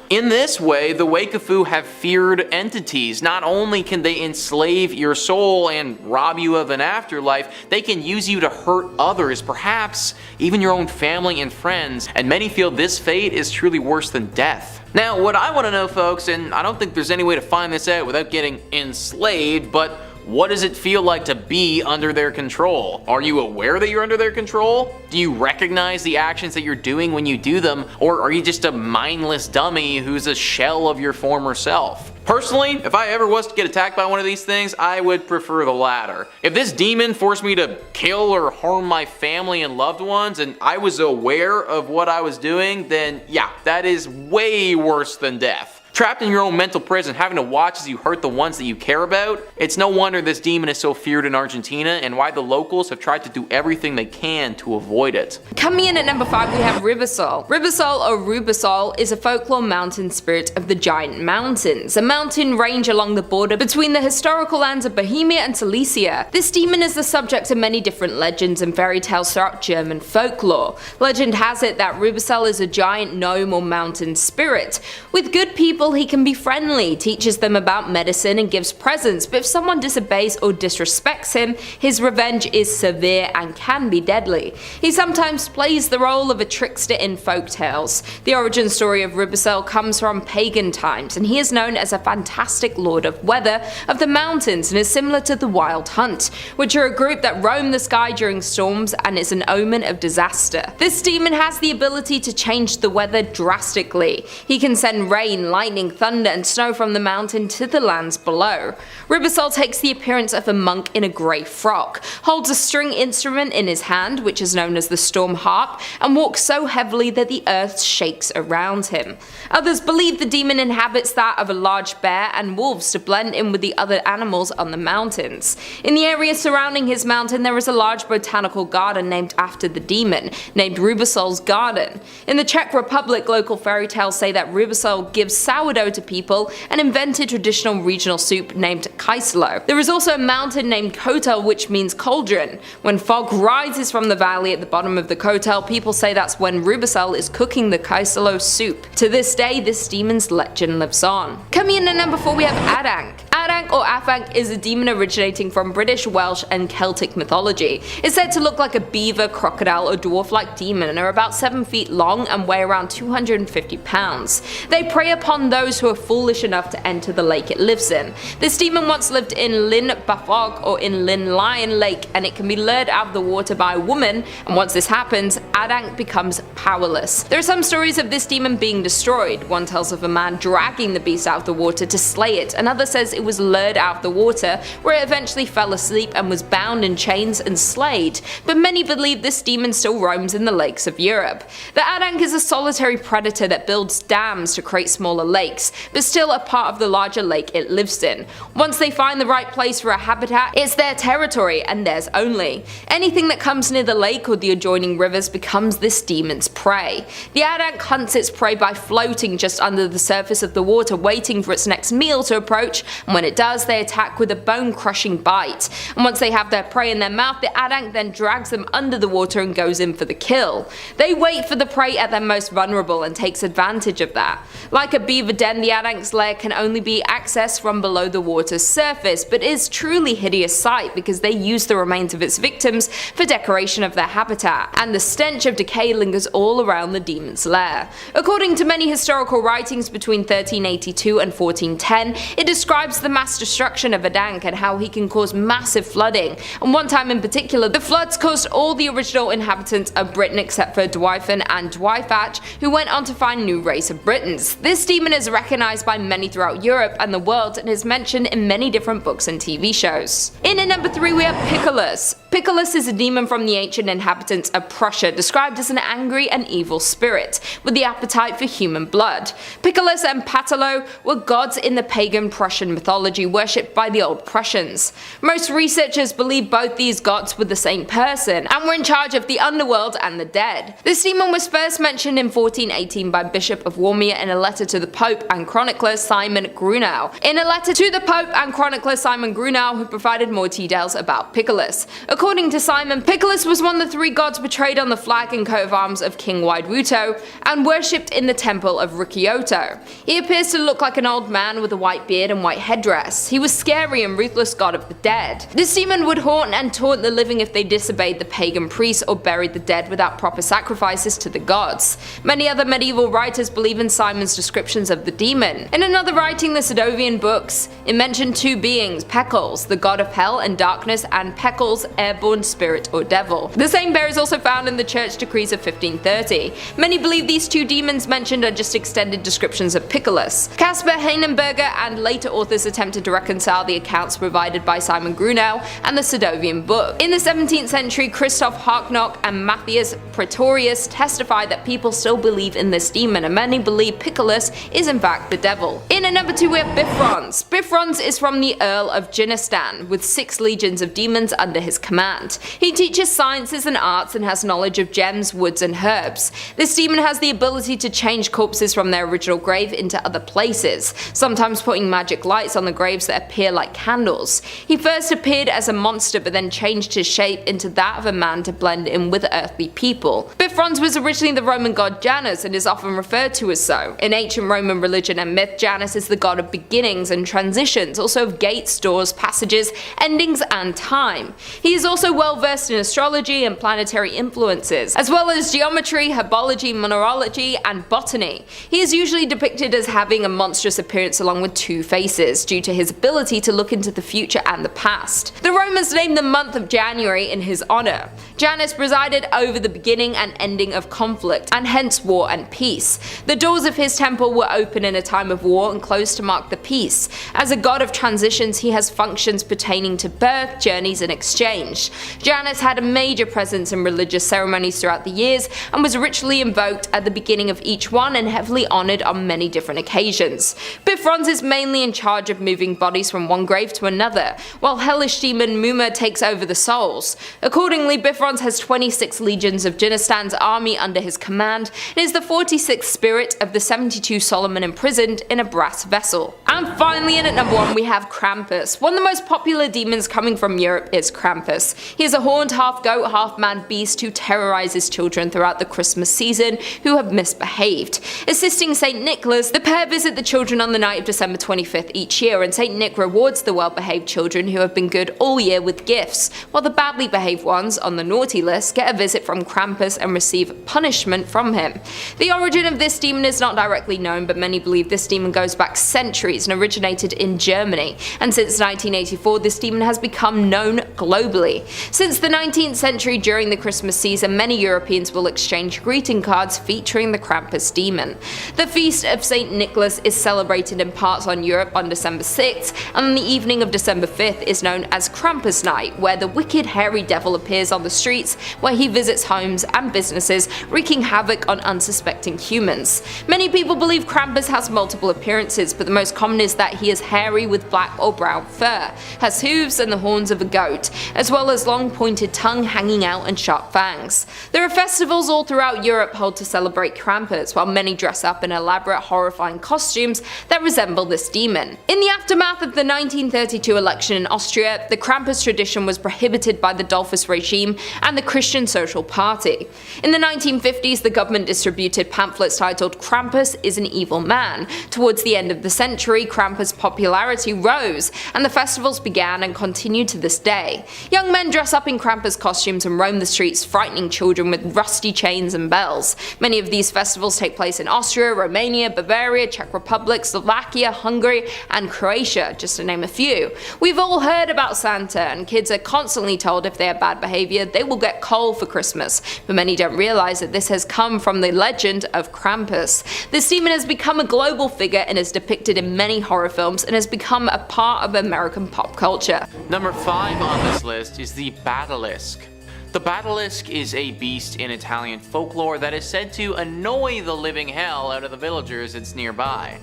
In this way, the Wake of Foo have feared entities. Not only can they enslave your soul and rob you of an afterlife, they can use you to hurt others, perhaps even your own family and friends, and many feel this fate is truly worse than death. Now, what I want to know, folks, and I don't think there's any way to find this out without getting enslaved, but what does it feel like to be under their control? Are you aware that you're under their control? Do you recognize the actions that you're doing when you do them, or are you just a mindless dummy who's a shell of your former self? Personally, if I ever was to get attacked by one of these things, I would prefer the latter. If this demon forced me to kill or harm my family and loved ones, and I was aware of what I was doing, then yeah, that is way worse than death. Trapped in your own mental prison, having to watch as you hurt the ones that you care about, it's no wonder this demon is so feared in Argentina and why the locals have tried to do everything they can to avoid it. Coming in at number 5, we have Riversol. Riversol or Rubisol is a folklore mountain spirit of the Giant Mountains, a mountain range along the border between the historical lands of Bohemia and Silesia. This demon is the subject of many different legends and fairy tales throughout German folklore. Legend has it that Rubisol is a giant gnome or mountain spirit. With good people people he can be friendly, teaches them about medicine and gives presents, but if someone disobeys or disrespects him, his revenge is severe and can be deadly. He sometimes plays the role of a trickster in folk tales. The origin story of Rubicel comes from pagan times, and he is known as a fantastic lord of weather of the mountains and is similar to the Wild Hunt, which are a group that roam the sky during storms and is an omen of disaster. This demon has the ability to change the weather drastically. He can send rain, lightning, thunder, and snow from the mountain to the lands below. Rubicel takes the appearance of a monk in a grey frock, holds a string instrument in his hand, which is known as the storm harp, and walks so heavily that the earth shakes around him. Others believe the demon inhabits that of a large bear and wolves to blend in with the other animals on the mountains. In the area surrounding his mountain there is a large botanical garden named after the demon, named Rubicel's Garden. In the Czech Republic, local fairy tales say that Rubicel gives sourdough to people and invented traditional regional soup named kaisalo. There is also a mountain named Kotel, which means cauldron. When fog rises from the valley at the bottom of the Kotel, people say that's when Rubicel is cooking the kaisalo soup. To this day, this demon's legend lives on. Coming in at number 4 we have Adang. Adang or Adang is a demon originating from British, Welsh and Celtic mythology. It's said to look like a beaver, crocodile or dwarf-like demon and are about 7 feet long and weigh around 250 pounds. They prey upon those who are foolish enough to enter the lake it lives in. This demon once lived in Llyn Bafog or in Llyn Lion Lake, and it can be lured out of the water by a woman, and once this happens, Adang becomes powerless. There are some stories of this demon being destroyed. One tells of a man dragging the beast out of the water to slay it, another says it was lured out of the water, where it eventually fell asleep and was bound in chains and slayed, but many believe this demon still roams in the lakes of Europe. The Adang is a solitary predator that builds dams to create smaller lakes, but still a part of the larger lake it lives in. Once they find the right place for a habitat, it's their territory and theirs only. Anything that comes near the lake or the adjoining rivers becomes this demon's prey. The Adang hunts its prey by floating just under the surface of the water, waiting for its next meal to approach, and when it does, they attack with a bone-crushing bite. And once they have their prey in their mouth, the Adang then drags them under the water and goes in for the kill. They wait for the prey at their most vulnerable and takes advantage of that. Like a beaver den, the Adang's lair can only be accessed from below the water's surface, but is truly hideous sight because they use the remains of its victims for decoration of their habitat, and the stench of decay lingers all around the demon's lair. According to many historical writings between 1382 and 1410, it describes the mass destruction of Adang and how he can cause massive flooding, and one time in particular, the floods caused all the original inhabitants of Britain except for Dwyfyn and Dwyfach, who went on to find a new race of Britons. This demon is recognized by many throughout Europe and the world and is mentioned in many different books and TV shows. In at number 3 we have Picolas. Picolas is a demon from the ancient inhabitants of Prussia, described as an angry and evil spirit, with the appetite for human blood. Picolas and Patalo were gods in the pagan Prussian mythology worshipped by the old Prussians. Most researchers believe both these gods were the same person, and were in charge of the underworld and the dead. This demon was first mentioned in 1418 by Bishop of Warmia in a letter to the Pope and chronicler Simon Grunau. In a letter to the Pope and chronicler Simon Grunau, who provided more details about Picolas. According to Simon, Picolas was one of the 3 gods portrayed on the flag and coat of arms of King Wideruto, and worshipped in the temple of Ricciotto. He appears to look like an old man with a white beard and white headdress. He was scary and ruthless god of the dead. This demon would haunt and taunt the living if they disobeyed the pagan priests or buried the dead without proper sacrifices to the gods. Many other medieval writers believe in Simon's descriptions of the demon. In another writing, the Sadovian books, it mentioned 2 beings, Picolas, the god of hell and darkness, and Picolas, airborne spirit or devil. The same bear is also found in the church decrees of 1530. Many believe these 2 demons mentioned are just extended descriptions of Picolas. Caspar Heinenberger and later authors attempted to reconcile the accounts provided by Simon Grunau and the Sadovian book. In the 17th century, Christoph Harknock and Matthias Pretorius testified that people still believe in this demon, and many believe Picolas is in fact the devil. In at number 2 we have Bifrons. Bifrons is from the Earl of Jinnistan, with 6 legions of demons under his command. He teaches sciences and arts and has knowledge of of gems, woods, and herbs. This demon has the ability to change corpses from their original grave into other places, sometimes putting magic lights on the graves that appear like candles. He first appeared as a monster but then changed his shape into that of a man to blend in with earthly people. Bifrons was originally the Roman god Janus and is often referred to as so. In ancient Roman religion and myth, Janus is the god of beginnings and transitions, also of gates, doors, passages, endings, and time. He is also well versed in astrology and planetary influences, as well as geometry, herbology, mineralogy, and botany. He is usually depicted as having a monstrous appearance along with two faces, due to his ability to look into the future and the past. The Romans named the month of January in his honor. Janus presided over the beginning and ending of conflict, and hence war and peace. The doors of his temple were open in a time of war and closed to mark the peace. As a god of transitions, he has functions pertaining to birth, journeys, and exchange. Janus had a major presence in religious ceremonies throughout the years and was ritually invoked at the beginning of each one and heavily honored on many different occasions. Bifrons is mainly in charge of moving bodies from one grave to another, while hellish demon Muma takes over the souls. Accordingly, Bifrons has 26 legions of Jinnistan's army under his command and is the 46th spirit of the 72 Solomon imprisoned in a brass vessel. And finally, in at number 1 we have Krampus. One of the most popular demons coming from Europe is Krampus. He is a horned half-goat, half-man beast who terrorizes children throughout the Christmas season who have misbehaved. Assisting St. Nicholas, the pair visit the children on the night of December 25th each year, and St. Nick rewards the well-behaved children who have been good all year with gifts, while the badly behaved ones on the naughty list get a visit from Krampus and receive punishment from him. The origin of this demon is not directly known, but many believe this demon goes back centuries and originated in Germany, and since 1984 this demon has become known globally. Since the 19th century, during the Christmas season, many Europeans will exchange greeting cards featuring the Krampus demon. The feast of St. Nicholas is celebrated in parts on Europe on December 6th, and on the evening of December 5th is known as Krampus Night, where the wicked hairy devil appears on the streets, where he visits homes and businesses, wreaking havoc on unsuspecting humans. Many people believe Krampus has multiple appearances, but the most common is that he is hairy with black or brown fur, has hooves and the horns of a goat, as well as long pointed tongue hanging out and sharp fangs. There are festivals all throughout Europe held to celebrate Krampus, while many dress up in elaborate, horrifying costumes that resemble this demon. In the aftermath of the 1932 election in Austria, the Krampus tradition was prohibited by the Dollfuss regime and the Christian Social Party. In the 1950s, the government distributed pamphlets titled "Krampus is an Evil Man." Towards the end of the century, Krampus' popularity rose, and the festivals began and continue to this day. Young men dress up in Krampus costumes and roam the streets, frightening children with rusty chains and bells. Many of these festivals take place in Austria, Romania, Bavaria, Czech Republic, Slovakia, Hungary, and Croatia, just to name a few. We've all heard about Santa, and kids are constantly told if they have bad behavior, they will get coal for Christmas, but many don't realize that this has come from the legend of Krampus. This demon has become a global figure and is depicted in many horror films and has become a part of American pop culture. Number 5 on this list is the Basilisk. The Basilisk is a beast in Italian folklore that is said to annoy the living hell out of the villagers that's nearby.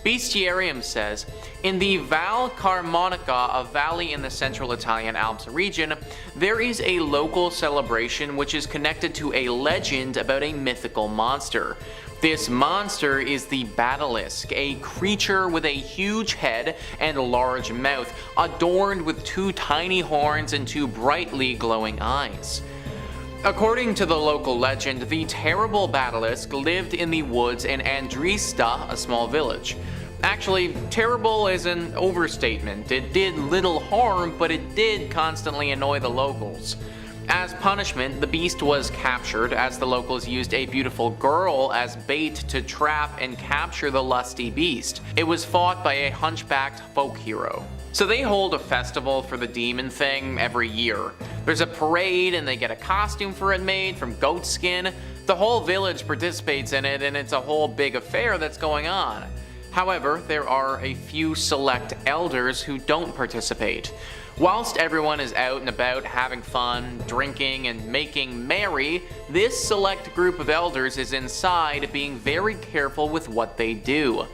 Bestiarium says, in the Val Carmonica, a valley in the central Italian Alps region, there is a local celebration which is connected to a legend about a mythical monster. This monster is the Basilisk, a creature with a huge head and large mouth, adorned with 2 tiny horns and 2 brightly glowing eyes. According to the local legend, the terrible Basilisk lived in the woods in Andrista, a small village. Actually, terrible is an overstatement. It did little harm, but it did constantly annoy the locals. As punishment, the beast was captured as the locals used a beautiful girl as bait to trap and capture the lusty beast. It was fought by a hunchbacked folk hero. So they hold a festival for the demon thing every year. There's a parade and they get a costume for it made from goat skin. The whole village participates in it and it's a whole big affair that's going on. However, there are a few select elders who don't participate. Whilst everyone is out and about having fun, drinking, and making merry, this select group of elders is inside being very careful with what they do.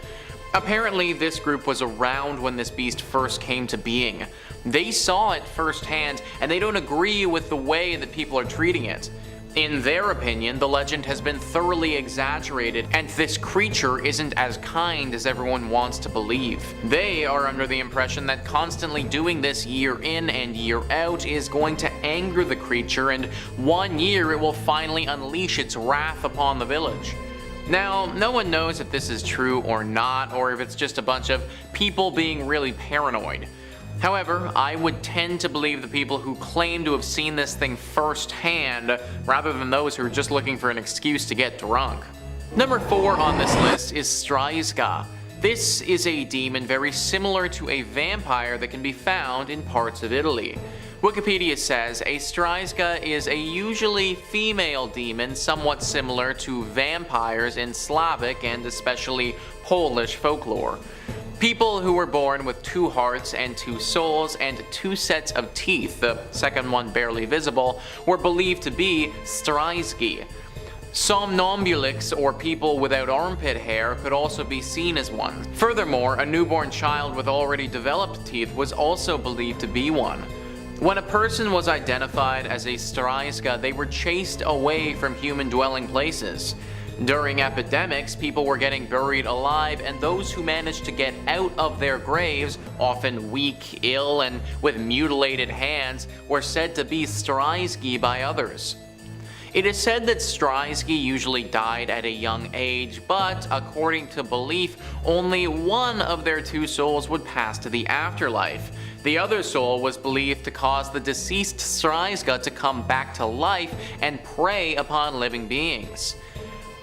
Apparently, this group was around when this beast first came to being. They saw it firsthand, and they don't agree with the way that people are treating it. In their opinion, the legend has been thoroughly exaggerated, and this creature isn't as kind as everyone wants to believe. They are under the impression that constantly doing this year in and year out is going to anger the creature, and one year it will finally unleash its wrath upon the village. Now, no one knows if this is true or not, or if it's just a bunch of people being really paranoid. However, I would tend to believe the people who claim to have seen this thing firsthand, rather than those who are just looking for an excuse to get drunk. Number 4 on this list is Streiska. This is a demon very similar to a vampire that can be found in parts of Italy. Wikipedia says a Streiska is a usually female demon somewhat similar to vampires in Slavic and especially Polish folklore. People who were born with 2 hearts and 2 souls and 2 sets of teeth, the second one barely visible, were believed to be Streiski. Somnambulics, or people without armpit hair, could also be seen as one. Furthermore, a newborn child with already developed teeth was also believed to be one. When a person was identified as a Streiska, they were chased away from human dwelling places. During epidemics, people were getting buried alive, and those who managed to get out of their graves, often weak, ill, and with mutilated hands, were said to be Streiski by others. It is said that Streiski usually died at a young age, but according to belief, only one of their 2 souls would pass to the afterlife. The other soul was believed to cause the deceased Streiska to come back to life and prey upon living beings.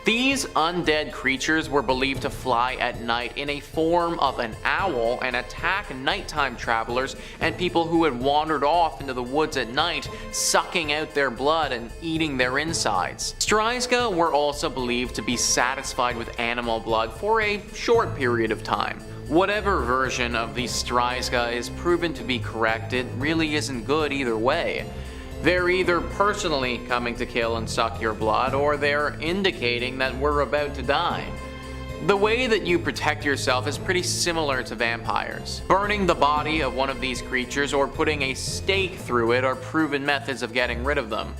These undead creatures were believed to fly at night in a form of an owl and attack nighttime travelers and people who had wandered off into the woods at night, sucking out their blood and eating their insides. Streiska were also believed to be satisfied with animal blood for a short period of time. Whatever version of the Streiska is proven to be correct, it really isn't good either way. They're either personally coming to kill and suck your blood, or they're indicating that we're about to die. The way that you protect yourself is pretty similar to vampires. Burning the body of one of these creatures or putting a stake through it are proven methods of getting rid of them.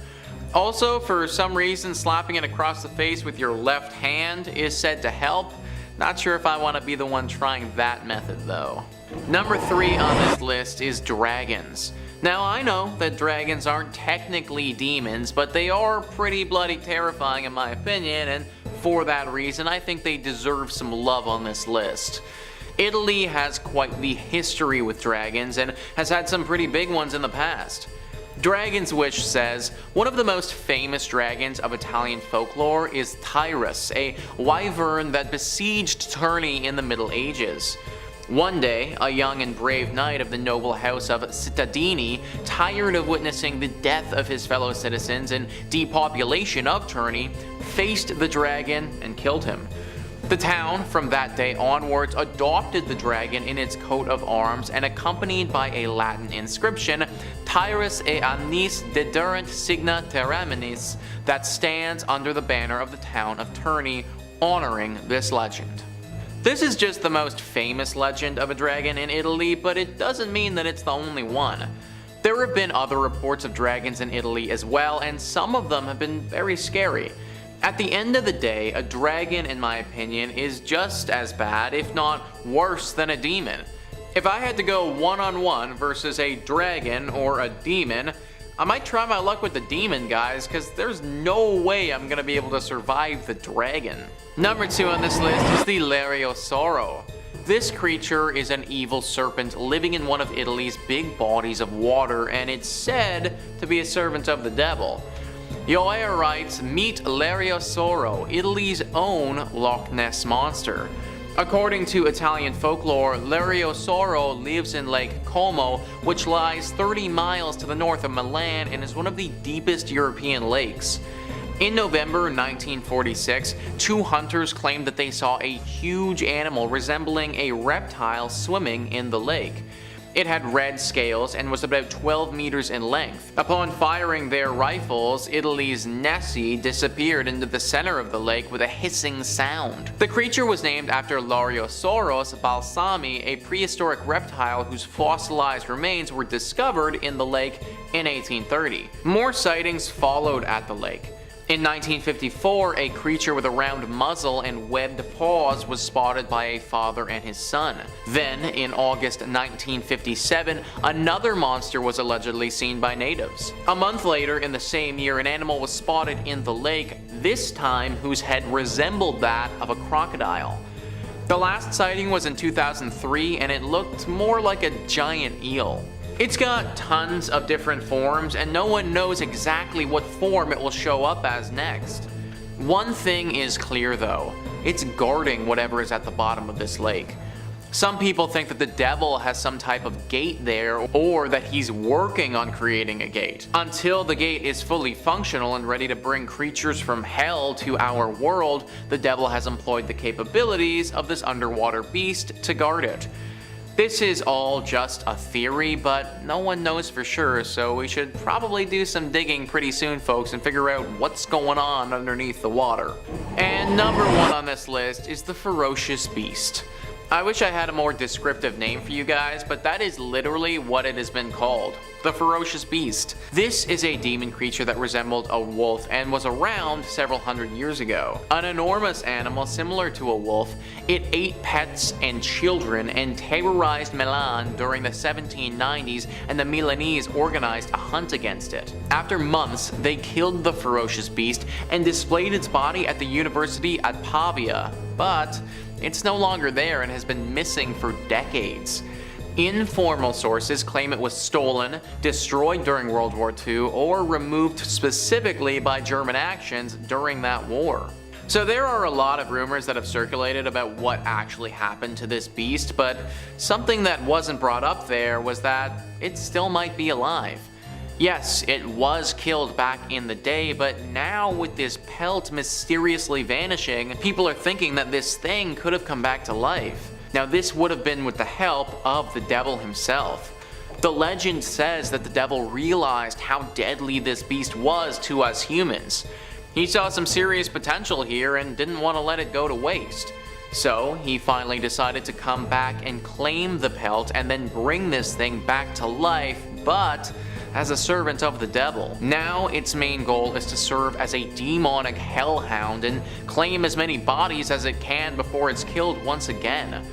Also, for some reason, slapping it across the face with your left hand is said to help. Not sure if I want to be the one trying that method though. Number 3 on this list is dragons. Now, I know that dragons aren't technically demons, but they are pretty bloody terrifying in my opinion, and for that reason I think they deserve some love on this list. Italy has quite the history with dragons and has had some pretty big ones in the past. Dragon's Wish says, one of the most famous dragons of Italian folklore is Tyrus, a wyvern that besieged Terni in the Middle Ages. One day, a young and brave knight of the noble house of Cittadini, tired of witnessing the death of his fellow citizens and depopulation of Terni, faced the dragon and killed him. The town, from that day onwards, adopted the dragon in its coat of arms and accompanied by a Latin inscription, Tyrus e annis dederent signa terraminis, that stands under the banner of the town of Terni, honoring this legend. This is just the most famous legend of a dragon in Italy, but it doesn't mean that it's the only one. There have been other reports of dragons in Italy as well, and some of them have been very scary. At the end of the day, a dragon, in my opinion, is just as bad, if not worse, than a demon. If I had to go one-on-one versus a dragon or a demon, I might try my luck with the demon, guys, because there's no way I'm going to be able to survive the dragon. Number 2 on this list is the Osoro. This creature is an evil serpent living in one of Italy's big bodies of water, and it's said to be a servant of the devil. Yaoge writes, meet Osoro, Italy's own Loch Ness monster. According to Italian folklore, Osoro lives in Lake Como, which lies 30 miles to the north of Milan and is one of the deepest European lakes. In November 1946, 2 hunters claimed that they saw a huge animal resembling a reptile swimming in the lake. It had red scales and was about 12 meters in length. Upon firing their rifles, Italy's Nessie disappeared into the center of the lake with a hissing sound. The creature was named after Lariosaurus balsami, a prehistoric reptile whose fossilized remains were discovered in the lake in 1830. More sightings followed at the lake. In 1954, a creature with a round muzzle and webbed paws was spotted by a father and his son. Then, in August 1957, another monster was allegedly seen by natives. A month later, in the same year, an animal was spotted in the lake, this time whose head resembled that of a crocodile. The last sighting was in 2003, and it looked more like a giant eel. It's got tons of different forms, and no one knows exactly what form it will show up as next. One thing is clear though, it's guarding whatever is at the bottom of this lake. Some people think that the devil has some type of gate there, or that he's working on creating a gate. Until the gate is fully functional and ready to bring creatures from hell to our world, the devil has employed the capabilities of this underwater beast to guard it. This is all just a theory, but no one knows for sure, so we should probably do some digging pretty soon, folks, and figure out what's going on underneath the water. And number 1 on this list is the Ferocious Beast. I wish I had a more descriptive name for you guys, but that is literally what it has been called. The Ferocious Beast. This is a demon creature that resembled a wolf and was around several hundred years ago. An enormous animal similar to a wolf, it ate pets and children and terrorized Milan during the 1790s, and the Milanese organized a hunt against it. After months, they killed the Ferocious Beast and displayed its body at the university at Pavia, but it's no longer there and has been missing for decades. Informal sources claim it was stolen, destroyed during World War II, or removed specifically by German actions during that war. So there are a lot of rumors that have circulated about what actually happened to this beast, but something that wasn't brought up there was that it still might be alive. Yes, it was killed back in the day, but now with this pelt mysteriously vanishing, people are thinking that this thing could have come back to life. Now this would have been with the help of the devil himself. The legend says that the devil realized how deadly this beast was to us humans. He saw some serious potential here and didn't want to let it go to waste. So he finally decided to come back and claim the pelt and then bring this thing back to life, but as a servant of the devil. Now its main goal is to serve as a demonic hellhound and claim as many bodies as it can before it's killed once again.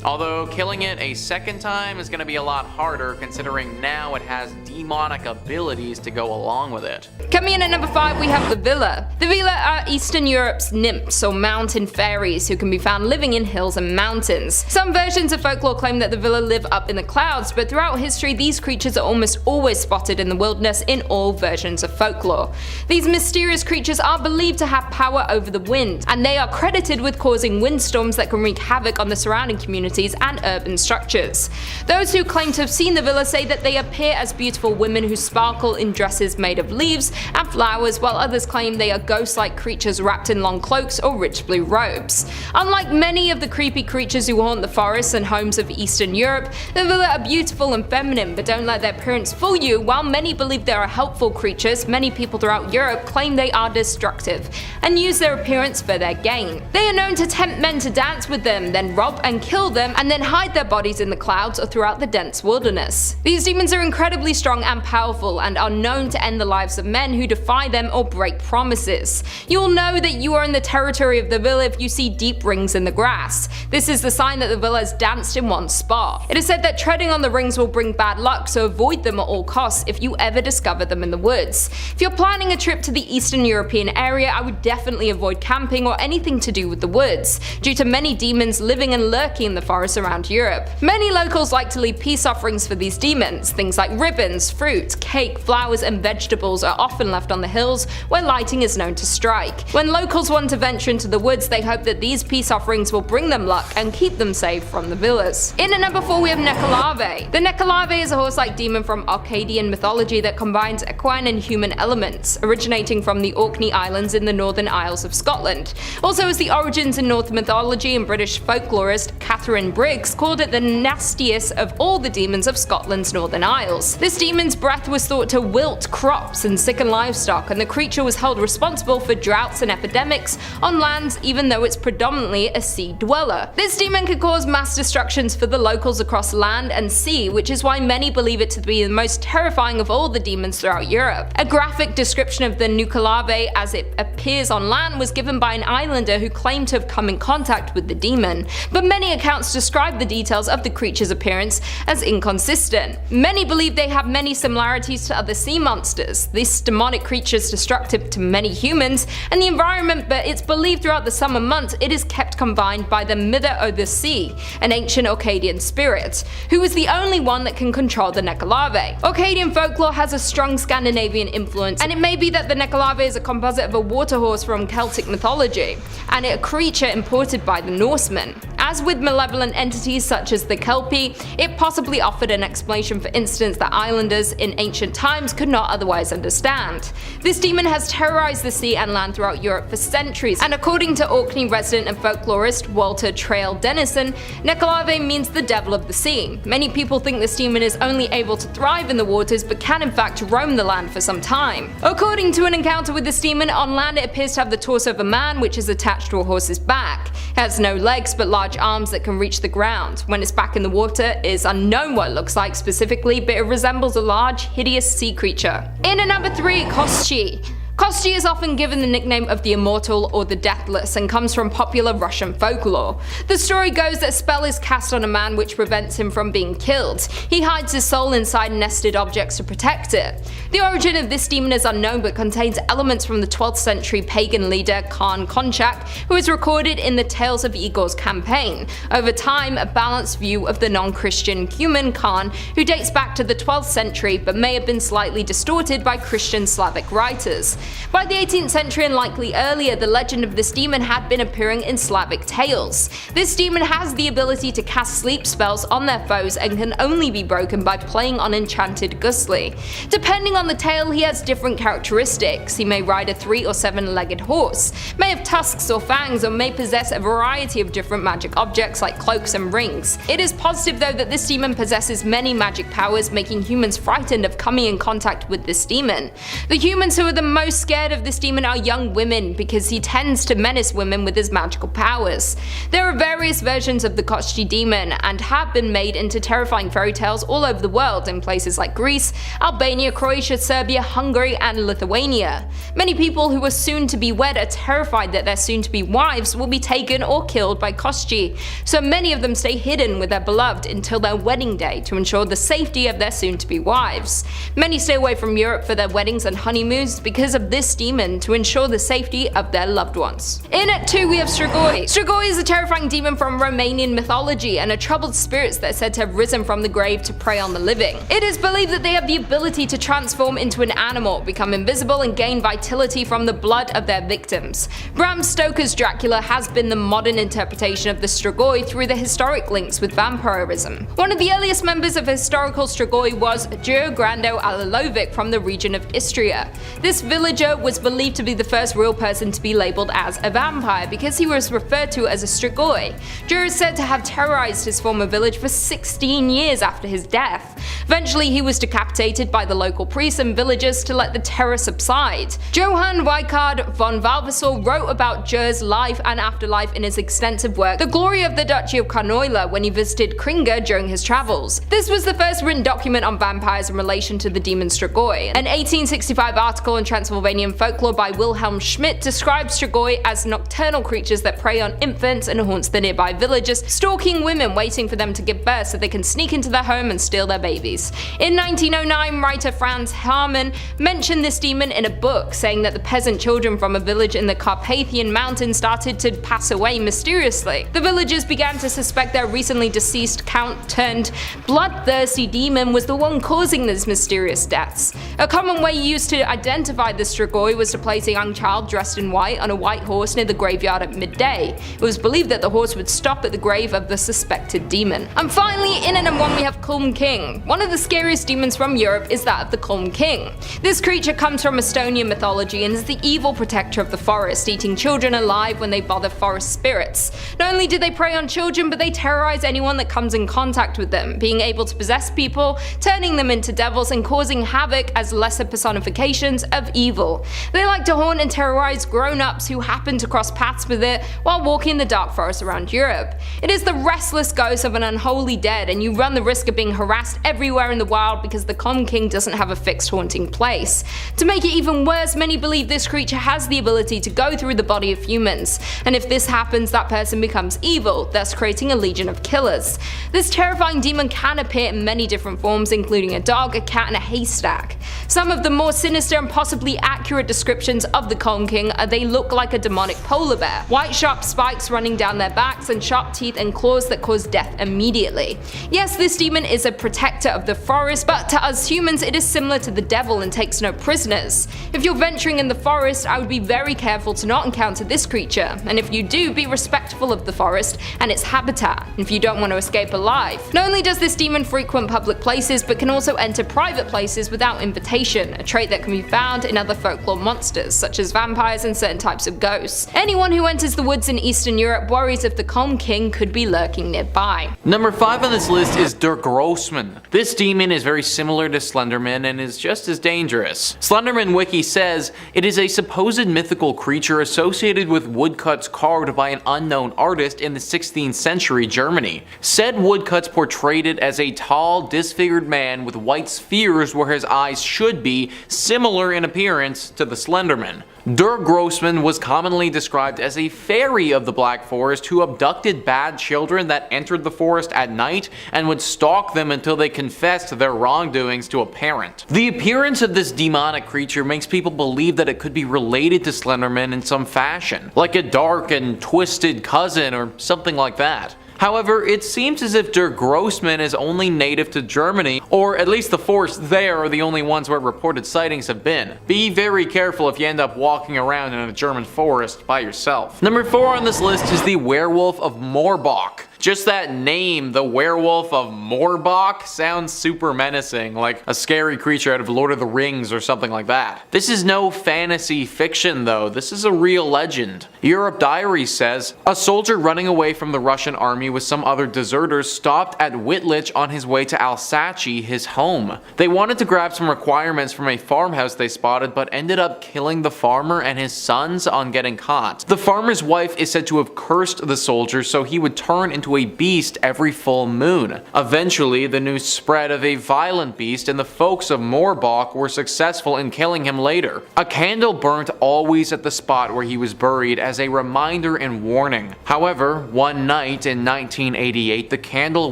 Although killing it a second time is going to be a lot harder, considering now it has demonic abilities to go along with it. Coming in at number 5, we have the Villa. The Villa are Eastern Europe's nymphs or mountain fairies who can be found living in hills and mountains. Some versions of folklore claim that the Villa live up in the clouds, but throughout history these creatures are almost always spotted in the wilderness in all versions of folklore. These mysterious creatures are believed to have power over the wind, and they are credited with causing windstorms that can wreak havoc on the surrounding communities and urban structures. Those who claim to have seen the Villa say that they appear as beautiful women who sparkle in dresses made of leaves and flowers, while others claim they are ghost-like creatures wrapped in long cloaks or rich blue robes. Unlike many of the creepy creatures who haunt the forests and homes of Eastern Europe, the Villa are beautiful and feminine, but don't let their appearance fool you. While many believe they are helpful creatures, many people throughout Europe claim they are destructive and use their appearance for their gain. They are known to tempt men to dance with them, then rob and kill them, and then hide their bodies in the clouds or throughout the dense wilderness. These demons are incredibly strong and powerful and are known to end the lives of men who defy them or break promises. You will know that you are in the territory of the Villa if you see deep rings in the grass. This is the sign that the Villa has danced in one spot. It is said that treading on the rings will bring bad luck, so avoid them at all costs if you ever discover them in the woods. If you're planning a trip to the Eastern European area, I would definitely avoid camping or anything to do with the woods, due to many demons living and lurking in the forests around Europe. Many locals like to leave peace offerings for these demons. Things like ribbons, fruit, cake, flowers and vegetables are often left on the hills where lighting is known to strike. When locals want to venture into the woods, they hope that these peace offerings will bring them luck and keep them safe from the villas. In at number 4 we have Nekalave. The Nekalave is a horse-like demon from Arcadian mythology that combines equine and human elements, originating from the Orkney Islands in the Northern Isles of Scotland. Also has the origins in Norse mythology and British folklorist Catherine Catherine Briggs called it the nastiest of all the demons of Scotland's Northern Isles. This demon's breath was thought to wilt crops and sicken livestock, and the creature was held responsible for droughts and epidemics on lands even though it's predominantly a sea dweller. This demon could cause mass destructions for the locals across land and sea, which is why many believe it to be the most terrifying of all the demons throughout Europe. A graphic description of the Nukalave as it appears on land was given by an islander who claimed to have come in contact with the demon, but many accounts describe the details of the creature's appearance as inconsistent. Many believe they have many similarities to other sea monsters. This demonic creature is destructive to many humans and the environment, but it's believed throughout the summer months it is kept confined by the Mither o' the Sea, an ancient Orcadian spirit, who is the only one that can control the Nukalave. Orcadian folklore has a strong Scandinavian influence, and it may be that the Nukalave is a composite of a water horse from Celtic mythology, and a creature imported by the Norsemen. As with malevolent entities such as the Kelpie, it possibly offered an explanation for incidents that islanders in ancient times could not otherwise understand. This demon has terrorized the sea and land throughout Europe for centuries, and according to Orkney resident and folklorist Walter Trail Dennison, Nukalave means the devil of the sea. Many people think this demon is only able to thrive in the waters but can in fact roam the land for some time. According to an encounter with this demon, on land it appears to have the torso of a man which is attached to a horse's back. It has no legs but large arms that can reach the ground. When it's back in the water, it is unknown what it looks like specifically, but it resembles a large, hideous sea creature. In at number 3, Kosti. Kosti is often given the nickname of the Immortal or the Deathless and comes from popular Russian folklore. The story goes that a spell is cast on a man which prevents him from being killed. He hides his soul inside nested objects to protect it. The origin of this demon is unknown but contains elements from the 12th century pagan leader Khan Konchak, who is recorded in the Tales of Igor's campaign. Over time, a balanced view of the non-Christian human Khan, who dates back to the 12th century but may have been slightly distorted by Christian Slavic writers. By the 18th century and likely earlier, the legend of this demon had been appearing in Slavic tales. This demon has the ability to cast sleep spells on their foes and can only be broken by playing on enchanted gusli. Depending on the tale, he has different characteristics. He may ride a 3- or 7-legged horse, may have tusks or fangs, or may possess a variety of different magic objects like cloaks and rings. It is positive though that this demon possesses many magic powers, making humans frightened of coming in contact with this demon. The humans who are the most scared of this demon are young women, because he tends to menace women with his magical powers. There are various versions of the Kosti demon and have been made into terrifying fairy tales all over the world in places like Greece, Albania, Croatia, Serbia, Hungary, and Lithuania. Many people who are soon to be wed are terrified that their soon to be wives will be taken or killed by Kosti, so many of them stay hidden with their beloved until their wedding day to ensure the safety of their soon to be wives. Many stay away from Europe for their weddings and honeymoons because of this demon to ensure the safety of their loved ones. In at 2 we have Strigoi. Strigoi is a terrifying demon from Romanian mythology and are troubled spirits that are said to have risen from the grave to prey on the living. It is believed that they have the ability to transform into an animal, become invisible, and gain vitality from the blood of their victims. Bram Stoker's Dracula has been the modern interpretation of the Strigoi through the historic links with vampirism. One of the earliest members of historical Strigoi was Giogrando Alilovic from the region of Istria. This villager was believed to be the first real person to be labeled as a vampire because he was referred to as a Strigoi. Gior is said to have terrorized his former village for 16 years after his death. Eventually he was decapitated by the local priests and villagers to let the terror subside. Johann Weikard von Valvassor wrote about Gior's life and afterlife in his extensive work The Glory of the Duchy of Carnoila when he visited Kringa during his travels. This was the first written document on vampires in relation to the demon Strigoi. An 1865 article in Transylvanian folklore by Wilhelm Schmidt describes Strigoi as nocturnal creatures that prey on infants and haunts the nearby villages, stalking women waiting for them to give birth so they can sneak into their home and steal their babies. In 1909, writer Franz Harman mentioned this demon in a book, saying that the peasant children from a village in the Carpathian Mountains started to pass away mysteriously. The villagers began to suspect their recently deceased count-turned-bloodthirsty demon was the one causing these mysterious deaths. A common way used to identify the Strigoi was to place a young child dressed in white on a white horse near the graveyard at midday. It was believed that the horse would stop at the grave of the suspected demon. And finally, in at number 1 we have Culm King. One of the scariest demons from Europe is that of the Culm King. This creature comes from Estonian mythology and is the evil protector of the forest, eating children alive when they bother forest spirits. Not only do they prey on children, but they terrorize anyone that comes in contact with them, being able to possess people, turning them into devils, and causing havoc as lesser personifications of evil. They like to haunt and terrorize grown-ups who happen to cross paths with it while walking the dark forest around Europe. It is the restless ghost of an unholy dead, and you run the risk of being harassed everywhere in the wild because the Culm King doesn't have a fixed haunting place. To make it even worse, many believe this creature has the ability to go through the body of humans, and if this happens, that person becomes evil, thus creating a legion of killers. This terrifying demon can appear in many different forms, including a dog, a cat, and a haystack. Some of the more sinister and possibly accurate descriptions of the Culm King are they look like a demonic polar bear, white sharp spikes running down their backs, and sharp teeth and claws that cause death immediately. Yes, this demon is a protector of the forest, but to us humans it is similar to the devil and takes no prisoners. If you're venturing in the forest, I would be very careful to not encounter this creature, and if you do, be respectful of the forest and its habitat, if you don't want to escape alive. Not only does this demon frequent public places, but can also enter private places without invitation, a trait that can be found in other folklore monsters, such as vampires and certain types of ghosts. Anyone who enters the woods in Eastern Europe worries if the Culm King could be lurking nearby. Number 5 on this list is Der Grossman. This demon is very similar to Slenderman and is just as dangerous. Slenderman Wiki says it is a supposed mythical creature associated with woodcuts carved by an unknown artist in the 16th century Germany. Said woodcuts portrayed it as a tall, disfigured man with white spheres where his eyes should be, similar in appearance to the Slenderman. Der Grossman was commonly described as a fairy of the Black Forest who abducted bad children that entered the forest at night and would stalk them until they confessed their wrongdoings to a parent. The appearance of this demonic creature makes people believe that it could be related to Slenderman in some fashion, like a dark and twisted cousin or something like that. However, it seems as if Der Grossman is only native to Germany, or at least the forests there are the only ones where reported sightings have been. Be very careful if you end up walking around in a German forest by yourself. Number 4 on this list is the Werewolf of Moorbach. Just that name, the Werewolf of Moorbach, sounds super menacing, like a scary creature out of Lord of the Rings or something like that. This is no fantasy fiction though, this is a real legend. Europe Diaries says, a soldier running away from the Russian army with some other deserters stopped at Wittlich on his way to Alsace, his home. They wanted to grab some requirements from a farmhouse they spotted, but ended up killing the farmer and his sons on getting caught. The farmer's wife is said to have cursed the soldier so he would turn into a beast every full moon. Eventually, the news spread of a violent beast and the folks of Moorbach were successful in killing him later. A candle burnt always at the spot where he was buried as a reminder and warning. However, one night in 1988, the candle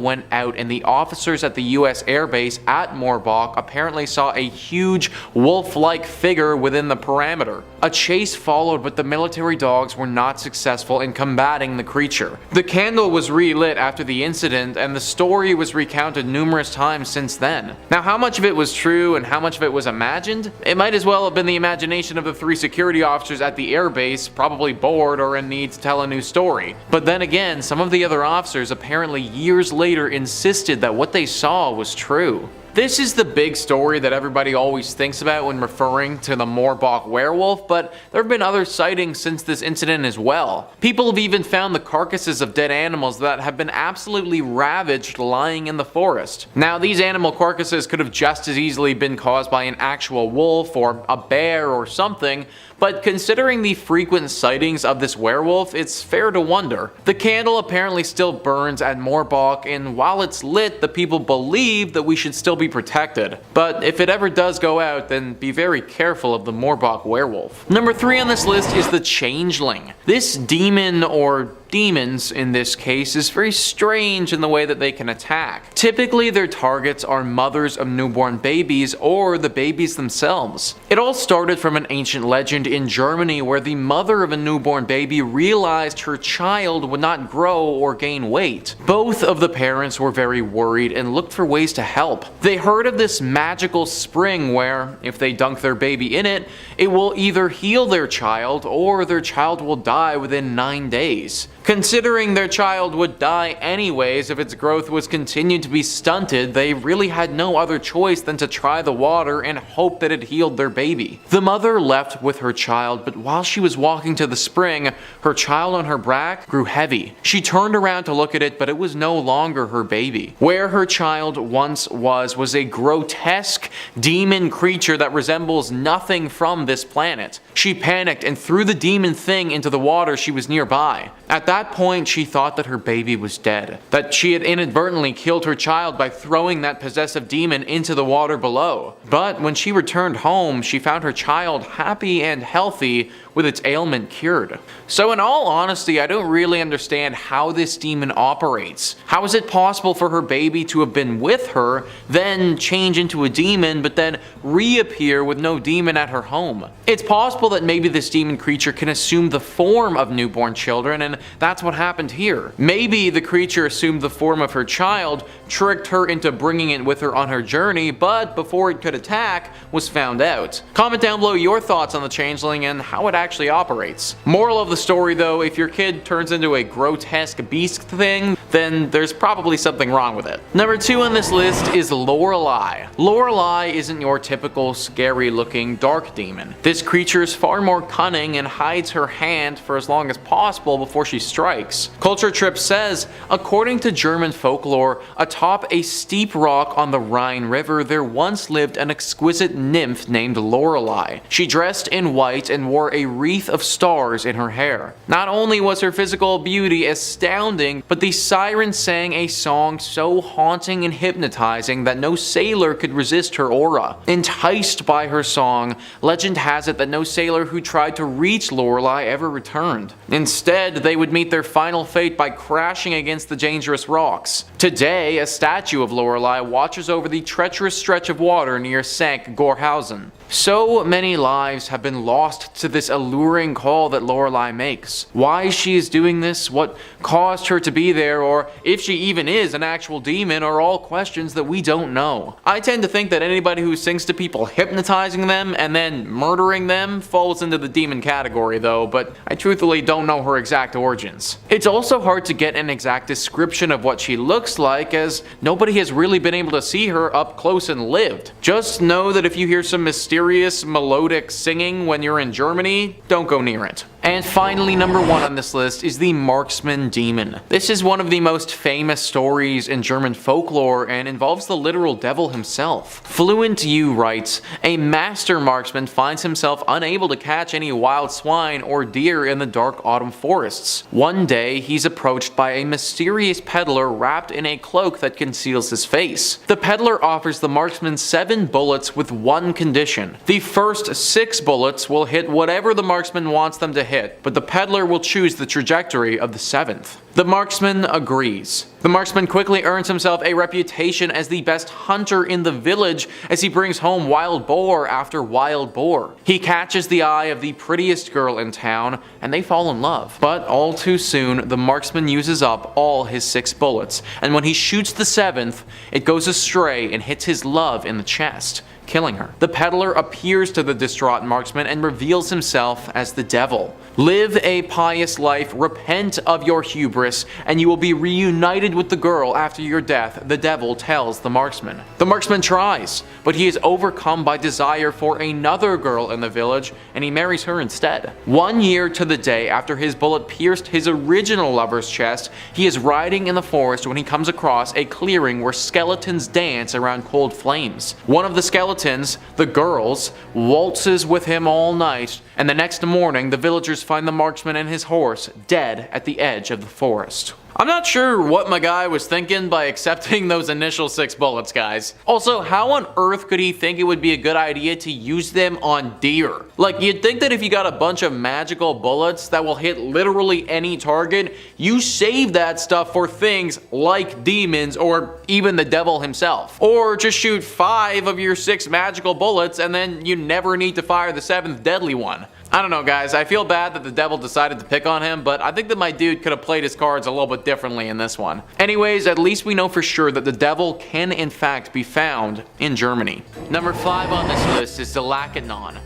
went out and the officers at the US Air Base at Moorbach apparently saw a huge wolf-like figure within the perimeter. A chase followed, but the military dogs were not successful in combating the creature. The candle was relit after the incident, and the story was recounted numerous times since then. Now, how much of it was true and how much of it was imagined? It might as well have been the imagination of the 3 security officers at the airbase, probably bored or in need to tell a new story. But then again, some of the other officers apparently years later insisted that what they saw was true. This is the big story that everybody always thinks about when referring to the Moorbach werewolf, but there have been other sightings since this incident as well. People have even found the carcasses of dead animals that have been absolutely ravaged lying in the forest. Now, these animal carcasses could have just as easily been caused by an actual wolf or a bear or something, but considering the frequent sightings of this werewolf, it's fair to wonder. The candle apparently still burns at Moorbach, and while it's lit, the people believe that we should still be protected. But if it ever does go out, then be very careful of the Moorbach werewolf. Number 3 on this list is the Changeling. This demon or demons in this case, is very strange in the way that they can attack. Typically their targets are mothers of newborn babies or the babies themselves. It all started from an ancient legend in Germany where the mother of a newborn baby realized her child would not grow or gain weight. Both of the parents were very worried and looked for ways to help. They heard of this magical spring where, if they dunk their baby in it, it will either heal their child or their child will die within 9 days. Considering their child would die anyways if its growth was continued to be stunted, they really had no other choice than to try the water and hope that it healed their baby. The mother left with her child, but while she was walking to the spring, her child on her back grew heavy. She turned around to look at it, but it was no longer her baby. Where her child once was a grotesque demon creature that resembles nothing from this planet. She panicked and threw the demon thing into the water she was nearby. At that point, she thought that her baby was dead, that she had inadvertently killed her child by throwing that possessive demon into the water below. But when she returned home, she found her child happy and healthy with its ailment cured. So in all honesty, I don't really understand how this demon operates. How is it possible for her baby to have been with her, then change into a demon, but then reappear with no demon at her home? It's possible that maybe this demon creature can assume the form of newborn children, and that's what happened here. Maybe the creature assumed the form of her child, tricked her into bringing it with her on her journey, but before it could attack, was found out. Comment down below your thoughts on the changeling and how it actually operates. Moral of the story though, if your kid turns into a grotesque beast thing, then there's probably something wrong with it. Number 2 on this list is Lorelei. Lorelei isn't your typical scary looking dark demon. This creature is far more cunning and hides her hand for as long as possible before she strikes. Culture Trip says, according to German folklore, atop a steep rock on the Rhine River there once lived an exquisite nymph named Lorelei. She dressed in white and wore a wreath of stars in her hair. Not only was her physical beauty astounding, but the siren sang a song so haunting and hypnotizing that no sailor could resist her aura. Enticed by her song, legend has it that no sailor who tried to reach Lorelei ever returned. Instead, they would meet their final fate by crashing against the dangerous rocks. Today, a statue of Lorelei watches over the treacherous stretch of water near Sankt Gorhausen. So many lives have been lost to this alluring call that Lorelei makes. Why she is doing this, what caused her to be there, or if she even is an actual demon are all questions that we don't know. I tend to think that anybody who sings to people hypnotizing them and then murdering them falls into the demon category though, but I truthfully don't know her exact origins. It's also hard to get an exact description of what she looks like as nobody has really been able to see her up close and lived. Just know that if you hear some mysterious melodic singing when you're in Germany, don't go near it. And finally, number 1 on this list is the Marksman Demon. This is one of the most famous stories in German folklore and involves the literal devil himself. Fluent U writes, a master marksman finds himself unable to catch any wild swine or deer in the dark autumn forests. One day, he's approached by a mysterious peddler wrapped in a cloak that conceals his face. The peddler offers the marksman 7 bullets with one condition. The first 6 bullets will hit whatever the marksman wants them to hit, but the peddler will choose the trajectory of the 7th. The marksman agrees. The marksman quickly earns himself a reputation as the best hunter in the village as he brings home wild boar after wild boar. He catches the eye of the prettiest girl in town and they fall in love. But all too soon, the marksman uses up all his 6 bullets, and when he shoots the 7th, it goes astray and hits his love in the chest, killing her. The peddler appears to the distraught marksman and reveals himself as the devil. Live a pious life, repent of your hubris, and you will be reunited with the girl after your death, the devil tells the marksman. The marksman tries, but he is overcome by desire for another girl in the village, and he marries her instead. 1 year to the day after his bullet pierced his original lover's chest, he is riding in the forest when he comes across a clearing where skeletons dance around cold flames. One of the skeletons, the girl's, waltzes with him all night, and the next morning the villagers find the marksman and his horse dead at the edge of the forest. I'm not sure what my guy was thinking by accepting those initial 6 bullets, guys. Also, how on earth could he think it would be a good idea to use them on deer? Like, you'd think that if you got a bunch of magical bullets that will hit literally any target, you save that stuff for things like demons or even the devil himself. Or just shoot 5 of your 6 magical bullets and then you never need to fire the 7th deadly one. I don't know, guys, I feel bad that the devil decided to pick on him, but I think that my dude could have played his cards a little bit differently in this one. Anyways, at least we know for sure that the devil can in fact be found in Germany. Number 5 on this list is the Lacanon.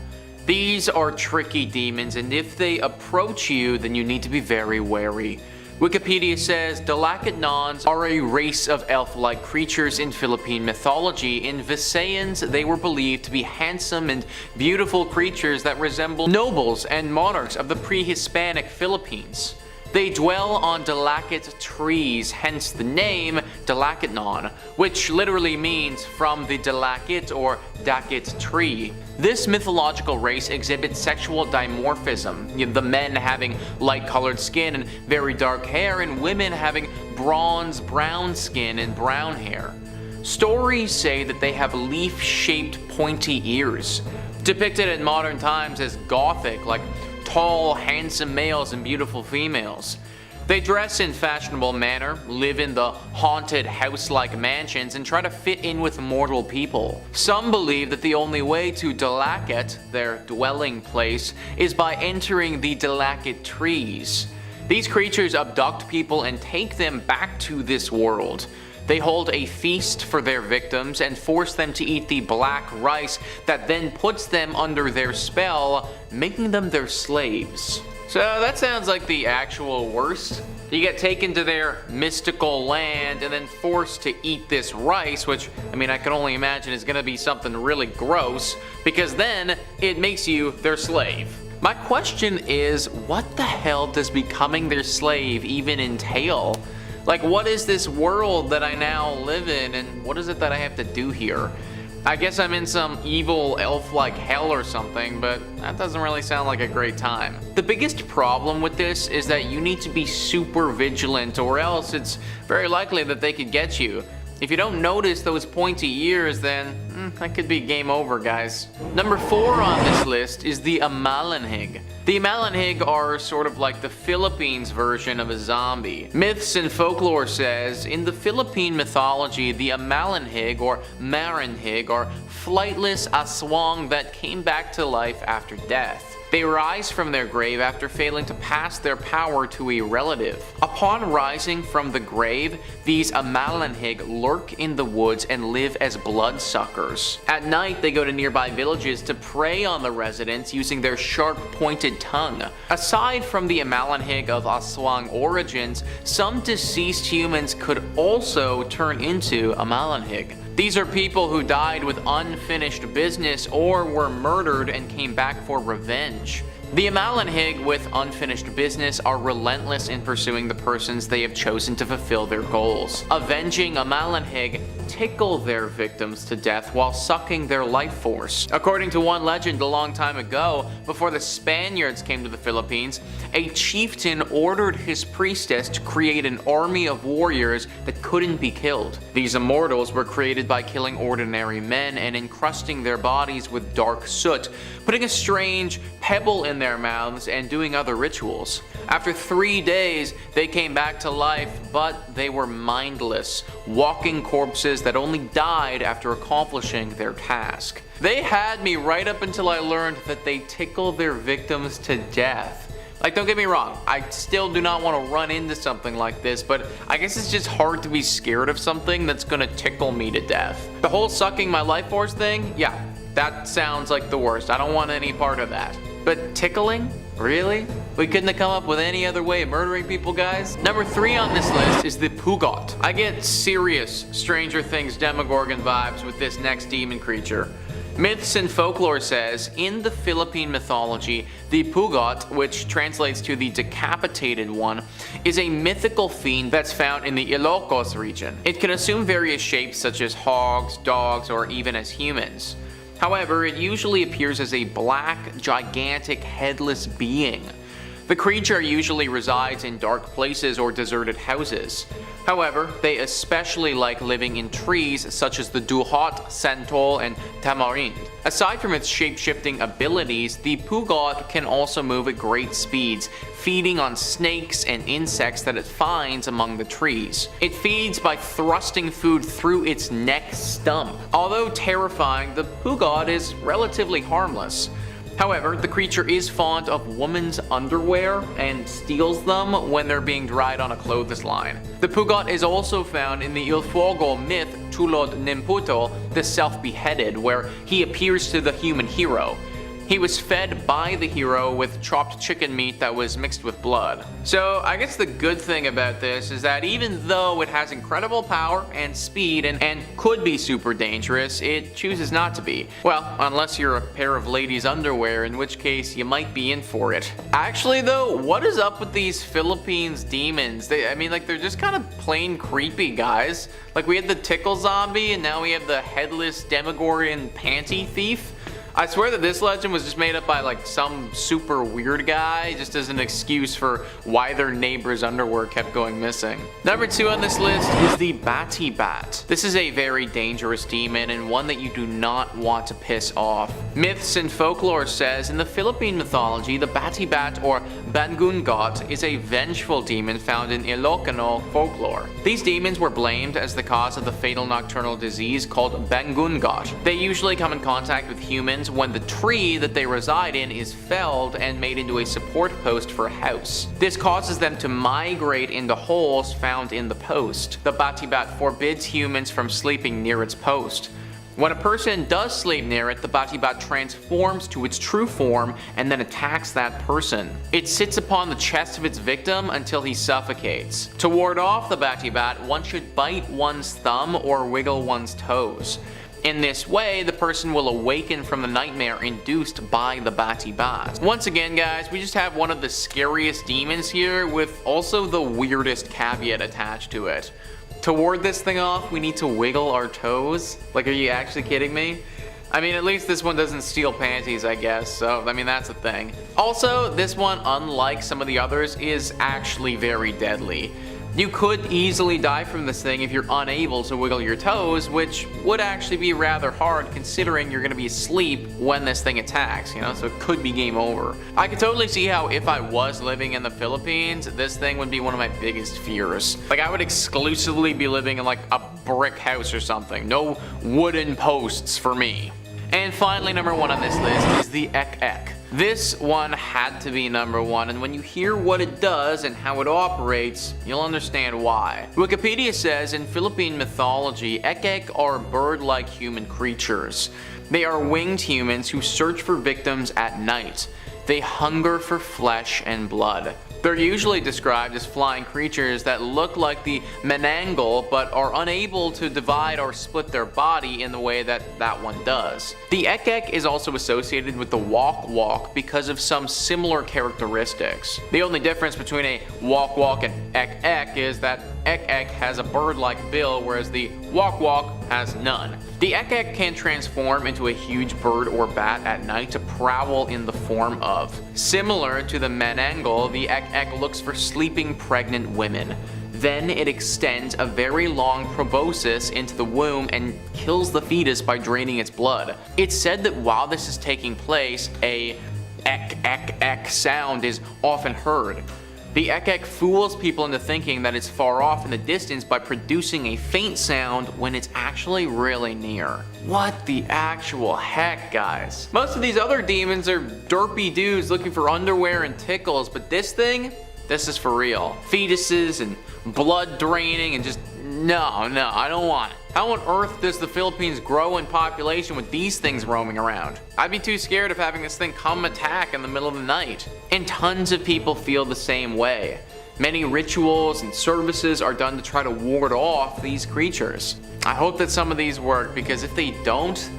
These are tricky demons, and if they approach you, then you need to be very wary. Wikipedia says Dalacanons are a race of elf-like creatures in Philippine mythology. In Visayans, they were believed to be handsome and beautiful creatures that resemble nobles and monarchs of the pre-Hispanic Philippines. They dwell on Dalakit trees, hence the name Dalacanon, which literally means from the Dalakit or Dakit tree. This mythological race exhibits sexual dimorphism, the men having light-colored skin and very dark hair, and women having bronze-brown skin and brown hair. Stories say that they have leaf-shaped pointy ears, depicted in modern times as gothic, like tall, handsome males and beautiful females. They dress in fashionable manner, live in the haunted house-like mansions, and try to fit in with mortal people. Some believe that the only way to Dalakit, their dwelling place, is by entering the Dalakit trees. These creatures abduct people and take them back to this world. They hold a feast for their victims and force them to eat the black rice that then puts them under their spell, making them their slaves. So that sounds like the actual worst. You get taken to their mystical land and then forced to eat this rice, which, I mean, I can only imagine is gonna be something really gross, because then it makes you their slave. My question is, what the hell does becoming their slave even entail? Like, what is this world that I now live in, and what is it that I have to do here? I guess I'm in some evil elf-like hell or something, but that doesn't really sound like a great time. The biggest problem with this is that you need to be super vigilant, or else it's very likely that they could get you. If you don't notice those pointy ears, then that could be game over, guys. Number 4 on this list is the Amalanhig. The Amalanhig are sort of like the Philippines version of a zombie. Myths and folklore says, in the Philippine mythology, the Amalanhig or Maranhig are flightless aswang that came back to life after death. They rise from their grave after failing to pass their power to a relative. Upon rising from the grave, these Amalanhig lurk in the woods and live as bloodsuckers. At night, they go to nearby villages to prey on the residents using their sharp, pointed tongue. Aside from the Amalanhig of Aswang origins, some deceased humans could also turn into Amalanhig. These are people who died with unfinished business or were murdered and came back for revenge. The Amalanhig with unfinished business are relentless in pursuing the persons they have chosen to fulfill their goals. Avenging Amalanhig tickle their victims to death while sucking their life force. According to one legend a long time ago, before the Spaniards came to the Philippines, a chieftain ordered his priestess to create an army of warriors that couldn't be killed. These immortals were created by killing ordinary men and encrusting their bodies with dark soot, putting a strange pebble in their mouths and doing other rituals. After 3 days, they came back to life, but they were mindless, walking corpses that only died after accomplishing their task. They had me right up until I learned that they tickle their victims to death. Like, don't get me wrong, I still do not want to run into something like this, but I guess it's just hard to be scared of something that's gonna tickle me to death. The whole sucking my life force thing, yeah, that sounds like the worst. I don't want any part of that. But tickling? Really? We couldn't have come up with any other way of murdering people, guys? Number 3 on this list is the Pugot. I get serious Stranger Things Demogorgon vibes with this next demon creature. Myths and folklore says, in the Philippine mythology, the Pugot, which translates to the decapitated one, is a mythical fiend that's found in the Ilocos region. It can assume various shapes such as hogs, dogs, or even as humans. However, it usually appears as a black, gigantic, headless being. The creature usually resides in dark places or deserted houses. However, they especially like living in trees such as the duhot, santol, and tamarind. Aside from its shape-shifting abilities, the pugot can also move at great speeds, feeding on snakes and insects that it finds among the trees. It feeds by thrusting food through its neck stump. Although terrifying, the pugot is relatively harmless. However, the creature is fond of women's underwear and steals them when they're being dried on a clothesline. The pugot is also found in the Il Fuogo myth Tulod Nimputo, the self-beheaded, where he appears to the human hero. He was fed by the hero with chopped chicken meat that was mixed with blood. So I guess the good thing about this is that even though it has incredible power and speed and could be super dangerous, it chooses not to be. Well, unless you're a pair of ladies' underwear, in which case you might be in for it. Actually though, what is up with these Philippines demons? They're just kind of plain creepy, guys. Like, we had the tickle zombie and now we have the headless Demogorgon panty thief. I swear that this legend was just made up by like some super weird guy just as an excuse for why their neighbor's underwear kept going missing. Number 2 on this list is the Batibat. This is a very dangerous demon and one that you do not want to piss off. Myths and folklore says in the Philippine mythology, the Batibat or Bangungot is a vengeful demon found in Ilocano folklore. These demons were blamed as the cause of the fatal nocturnal disease called Bangungot. They usually come in contact with humans when the tree that they reside in is felled and made into a support post for a house. This causes them to migrate into holes found in the post. The Batibat forbids humans from sleeping near its post. When a person does sleep near it, the Batibat transforms to its true form and then attacks that person. It sits upon the chest of its victim until he suffocates. To ward off the Batibat, one should bite one's thumb or wiggle one's toes. In this way, the person will awaken from the nightmare induced by the Batibat. Once again, guys, we just have one of the scariest demons here with also the weirdest caveat attached to it. To ward this thing off, we need to wiggle our toes? Like, are you actually kidding me? I mean, at least this one doesn't steal panties, I guess, so, I mean, that's a thing. Also, this one, unlike some of the others, is actually very deadly. You could easily die from this thing if you're unable to wiggle your toes, which would actually be rather hard considering you're going to be asleep when this thing attacks, you know, so it could be game over. I could totally see how if I was living in the Philippines, this thing would be one of my biggest fears. Like, I would exclusively be living in like a brick house or something. No wooden posts for me. And finally, number 1 on this list is the Ek. This one had to be number 1, and when you hear what it does and how it operates, you'll understand why. Wikipedia says in Philippine mythology, Ek are bird-like human creatures. They are winged humans who search for victims at night. They hunger for flesh and blood. They're usually described as flying creatures that look like the Menangle but are unable to divide or split their body in the way that that one does. The Ek is also associated with the Walk because of some similar characteristics. The only difference between a Walk and Ek is that Ek has a bird-like bill whereas the Walk has none. The Ek can transform into a huge bird or bat at night to prowl in the form of. Similar to the Menangle, the Ek looks for sleeping pregnant women. Then it extends a very long proboscis into the womb and kills the fetus by draining its blood. It's said that while this is taking place, a Ek sound is often heard. The Ek fools people into thinking that it's far off in the distance by producing a faint sound when it's actually really near. What the actual heck, guys? Most of these other demons are derpy dudes looking for underwear and tickles, but this thing? This is for real. Fetuses and blood draining and just, no, I don't want it. How on earth does the Philippines grow in population with these things roaming around? I'd be too scared of having this thing come attack in the middle of the night. And tons of people feel the same way. Many rituals and services are done to try to ward off these creatures. I hope that some of these work, because if they don't,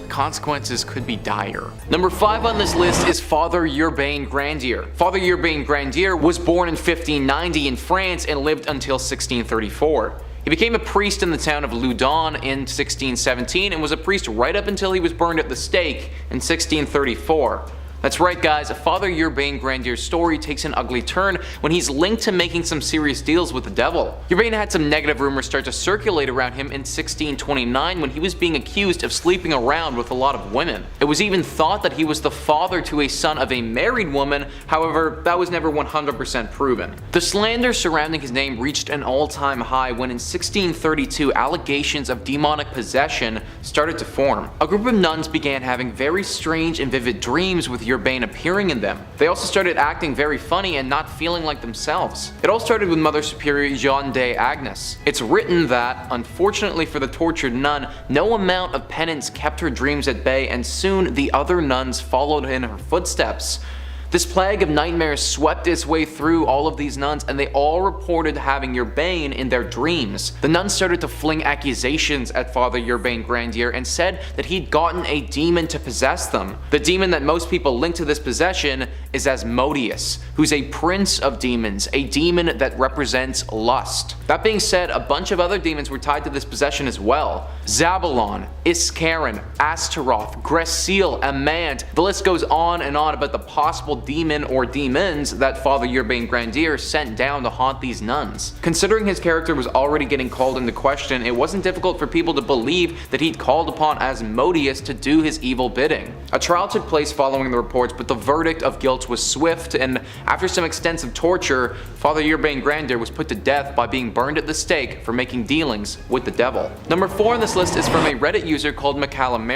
the consequences could be dire. Number 5 on this list is Father Urbain Grandier. Father Urbain Grandier was born in 1590 in France and lived until 1634. He became a priest in the town of Loudun in 1617 and was a priest right up until he was burned at the stake in 1634. That's right guys, Father Urbane Grandier's story takes an ugly turn when he's linked to making some serious deals with the devil. Urbane had some negative rumors start to circulate around him in 1629 when he was being accused of sleeping around with a lot of women. It was even thought that he was the father to a son of a married woman, however that was never 100% proven. The slander surrounding his name reached an all-time high when in 1632 allegations of demonic possession started to form. A group of nuns began having very strange and vivid dreams with Urbane appearing in them. They also started acting very funny and not feeling like themselves. It all started with Mother Superior Jeanne d'Agnes. It's written that, unfortunately for the tortured nun, no amount of penance kept her dreams at bay, and soon the other nuns followed in her footsteps. This plague of nightmares swept its way through all of these nuns, and they all reported having Urbane in their dreams. The nuns started to fling accusations at Father Urbane Grandier and said that he'd gotten a demon to possess them. The demon that most people link to this possession is Asmodeus, who's a prince of demons, a demon that represents lust. That being said, a bunch of other demons were tied to this possession as well. Zabalon, Iskarin, Astaroth, Gresil, Amand, the list goes on and on about the possible demon or demons that Father Urbane Grandier sent down to haunt these nuns. Considering his character was already getting called into question, it wasn't difficult for people to believe that he'd called upon Asmodeus to do his evil bidding. A trial took place following the reports, but the verdict of guilt was swift, and after some extensive torture, Father Urbane Grandier was put to death by being burned at the stake for making dealings with the devil. Number 4 on this list is from a Reddit user called McCallum.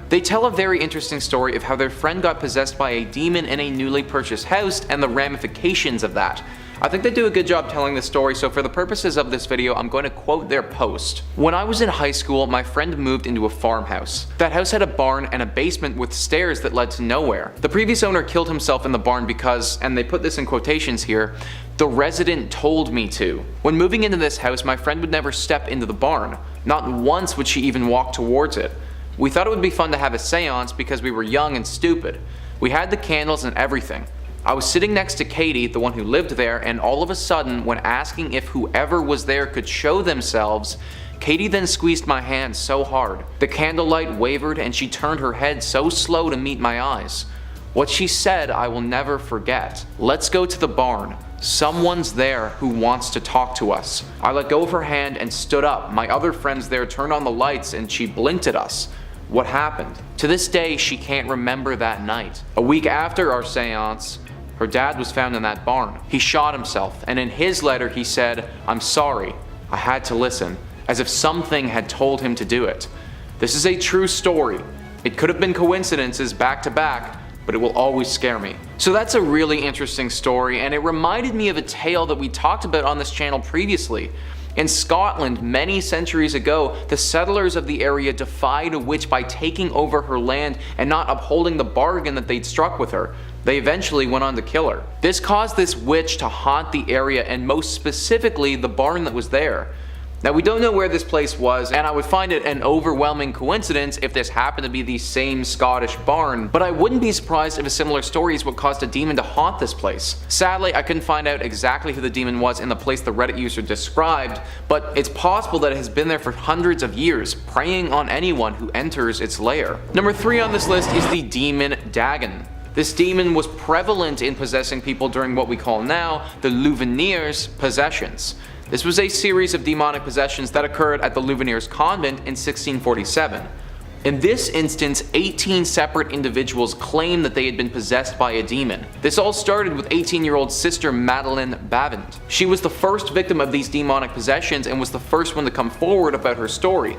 They tell a very interesting story of how their friend got possessed by a demon in a newly purchased house and the ramifications of that. I think they do a good job telling this story, so for the purposes of this video, I'm going to quote their post. When I was in high school, my friend moved into a farmhouse. That house had a barn and a basement with stairs that led to nowhere. The previous owner killed himself in the barn because, and they put this in quotations here, the resident told me to. When moving into this house, my friend would never step into the barn. Not once would she even walk towards it. We thought it would be fun to have a seance because we were young and stupid. We had the candles and everything. I was sitting next to Katie, the one who lived there, and all of a sudden, when asking if whoever was there could show themselves, Katie then squeezed my hand so hard. The candlelight wavered and she turned her head so slow to meet my eyes. What she said I will never forget. "Let's go to the barn. Someone's there who wants to talk to us." I let go of her hand and stood up. My other friends there turned on the lights and she blinked at us. What happened? To this day, she can't remember that night. A week after our seance, her dad was found in that barn. He shot himself, and in his letter he said, "I'm sorry, I had to listen," as if something had told him to do it. This is a true story. It could have been coincidences back to back, but it will always scare me. So that's a really interesting story, and it reminded me of a tale that we talked about on this channel previously. In Scotland, many centuries ago, the settlers of the area defied a witch by taking over her land and not upholding the bargain that they'd struck with her. They eventually went on to kill her. This caused this witch to haunt the area, and most specifically the barn that was there. Now, we don't know where this place was, and I would find it an overwhelming coincidence if this happened to be the same Scottish barn, but I wouldn't be surprised if a similar story is what caused a demon to haunt this place. Sadly, I couldn't find out exactly who the demon was in the place the Reddit user described, but it's possible that it has been there for hundreds of years, preying on anyone who enters its lair. Number 3 on this list is the demon Dagon. This demon was prevalent in possessing people during what we call now the Louveniers possessions. This was a series of demonic possessions that occurred at the Louveniers convent in 1647. In this instance, 18 separate individuals claimed that they had been possessed by a demon. This all started with 18-year-old sister Madeleine Bavent. She was the first victim of these demonic possessions and was the first one to come forward about her story.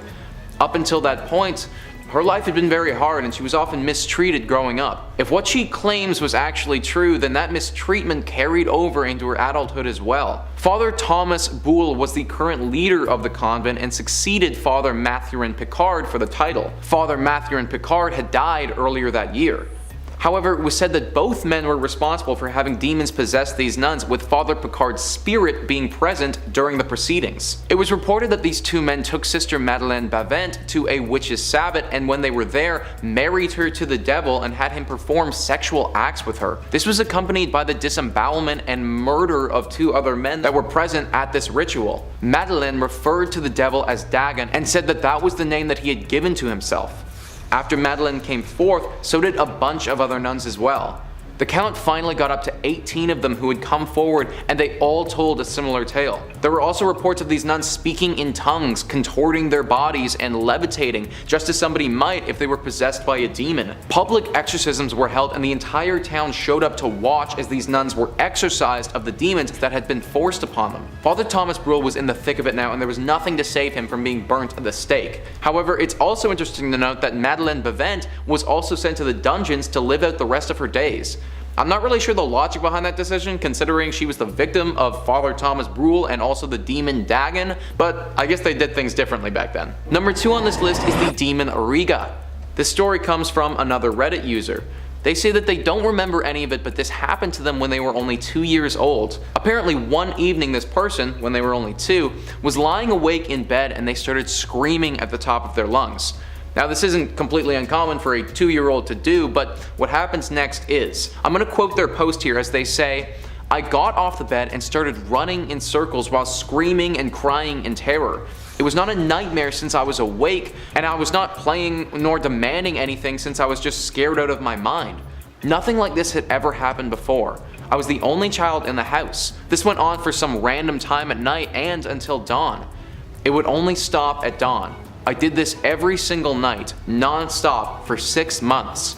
Up until that point, her life had been very hard and she was often mistreated growing up. If what she claims was actually true, then that mistreatment carried over into her adulthood as well. Father Thomas Boule was the current leader of the convent and succeeded Father Mathurin Picard for the title. Father Mathurin Picard had died earlier that year. However, it was said that both men were responsible for having demons possess these nuns, with Father Picard's spirit being present during the proceedings. It was reported that these two men took Sister Madeleine Bavent to a witch's sabbat, and when they were there, married her to the devil and had him perform sexual acts with her. This was accompanied by the disembowelment and murder of 2 other men that were present at this ritual. Madeleine referred to the devil as Dagon and said that that was the name that he had given to himself. After Madeleine came forth, so did a bunch of other nuns as well. The count finally got up to 18 of them who had come forward, and they all told a similar tale. There were also reports of these nuns speaking in tongues, contorting their bodies, and levitating, just as somebody might if they were possessed by a demon. Public exorcisms were held, and the entire town showed up to watch as these nuns were exorcised of the demons that had been forced upon them. Father Thomas Brule was in the thick of it now, and there was nothing to save him from being burnt at the stake. However, it's also interesting to note that Madeleine Bavent was also sent to the dungeons to live out the rest of her days. I'm not really sure the logic behind that decision, considering she was the victim of Father Thomas Brule and also the demon Dagon, but I guess they did things differently back then. Number 2 on this list is the demon Riga. This story comes from another Reddit user. They say that they don't remember any of it, but this happened to them when they were only 2 years old. Apparently one evening this person, when they were only 2, was lying awake in bed and they started screaming at the top of their lungs. Now this isn't completely uncommon for a 2-year-old to do, but what happens next is, I'm going to quote their post here as they say, "I got off the bed and started running in circles while screaming and crying in terror. It was not a nightmare since I was awake, and I was not playing nor demanding anything since I was just scared out of my mind. Nothing like this had ever happened before. I was the only child in the house. This went on for some random time at night and until dawn. It would only stop at dawn. I did this every single night, non-stop, for 6 months."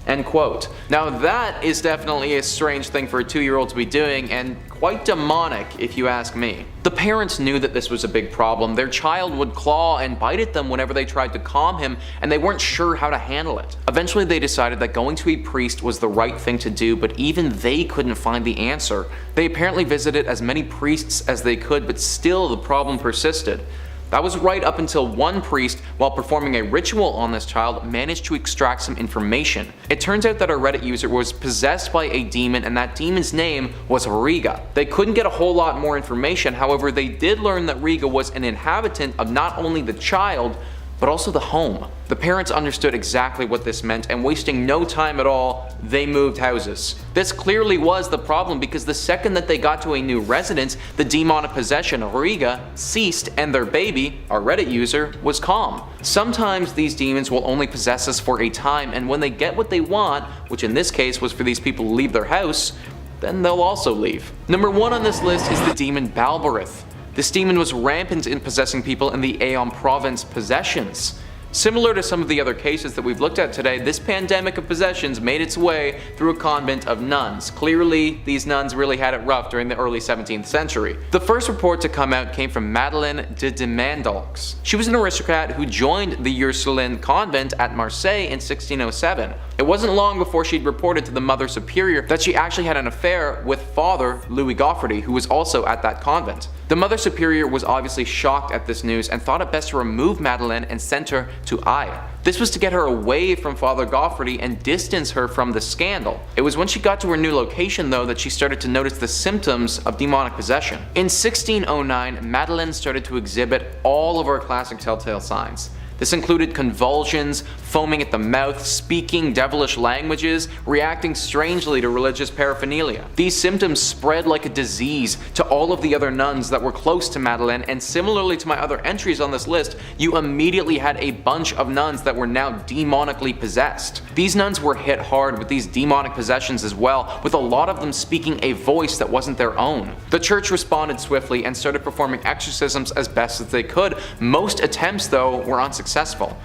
End quote. Now that is definitely a strange thing for a 2-year-old to be doing, and quite demonic if you ask me. The parents knew that this was a big problem. Their child would claw and bite at them whenever they tried to calm him, and they weren't sure how to handle it. Eventually they decided that going to a priest was the right thing to do, but even they couldn't find the answer. They apparently visited as many priests as they could, but still the problem persisted. That was right up until one priest, while performing a ritual on this child, managed to extract some information. It turns out that our Reddit user was possessed by a demon, and that demon's name was Riga. They couldn't get a whole lot more information, however they did learn that Riga was an inhabitant of not only the child, but also the home. The parents understood exactly what this meant, and wasting no time at all, they moved houses. This clearly was the problem, because the second that they got to a new residence, the demonic possession of Riga ceased, and their baby, our Reddit user, was calm. Sometimes these demons will only possess us for a time, and when they get what they want, which in this case was for these people to leave their house, then they'll also leave. Number 1 on this list is the demon Balberith. This demon was rampant in possessing people in the Aix-en-Provence possessions. Similar to some of the other cases that we've looked at today, this pandemic of possessions made its way through a convent of nuns. Clearly, these nuns really had it rough during the early 17th century. The first report to come out came from Madeleine de Demandaux. She was an aristocrat who joined the Ursuline convent at Marseille in 1607. It wasn't long before she'd reported to the Mother Superior that she actually had an affair with Father Louis Goffardy, who was also at that convent. The Mother Superior was obviously shocked at this news and thought it best to remove Madeleine and send her to Aix. This was to get her away from Father Goffardy and distance her from the scandal. It was when she got to her new location though that she started to notice the symptoms of demonic possession. In 1609, Madeleine started to exhibit all of our classic telltale signs. This included convulsions, foaming at the mouth, speaking devilish languages, reacting strangely to religious paraphernalia. These symptoms spread like a disease to all of the other nuns that were close to Madeleine, and similarly to my other entries on this list, you immediately had a bunch of nuns that were now demonically possessed. These nuns were hit hard with these demonic possessions as well, with a lot of them speaking a voice that wasn't their own. The church responded swiftly and started performing exorcisms as best as they could. Most attempts though were unsuccessful.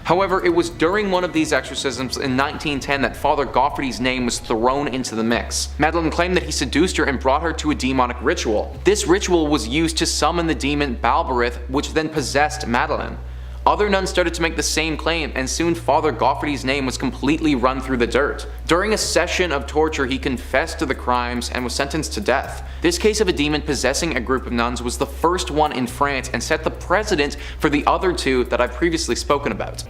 However, it was during one of these exorcisms in 1910 that Father Goffardy's name was thrown into the mix. Madeleine claimed that he seduced her and brought her to a demonic ritual. This ritual was used to summon the demon Balberith, which then possessed Madeleine. Other nuns started to make the same claim, and soon Father Goffardy's name was completely run through the dirt. During a session of torture, he confessed to the crimes and was sentenced to death. This case of a demon possessing a group of nuns was the first one in France and set the precedent for the other two that I've previously spoken about.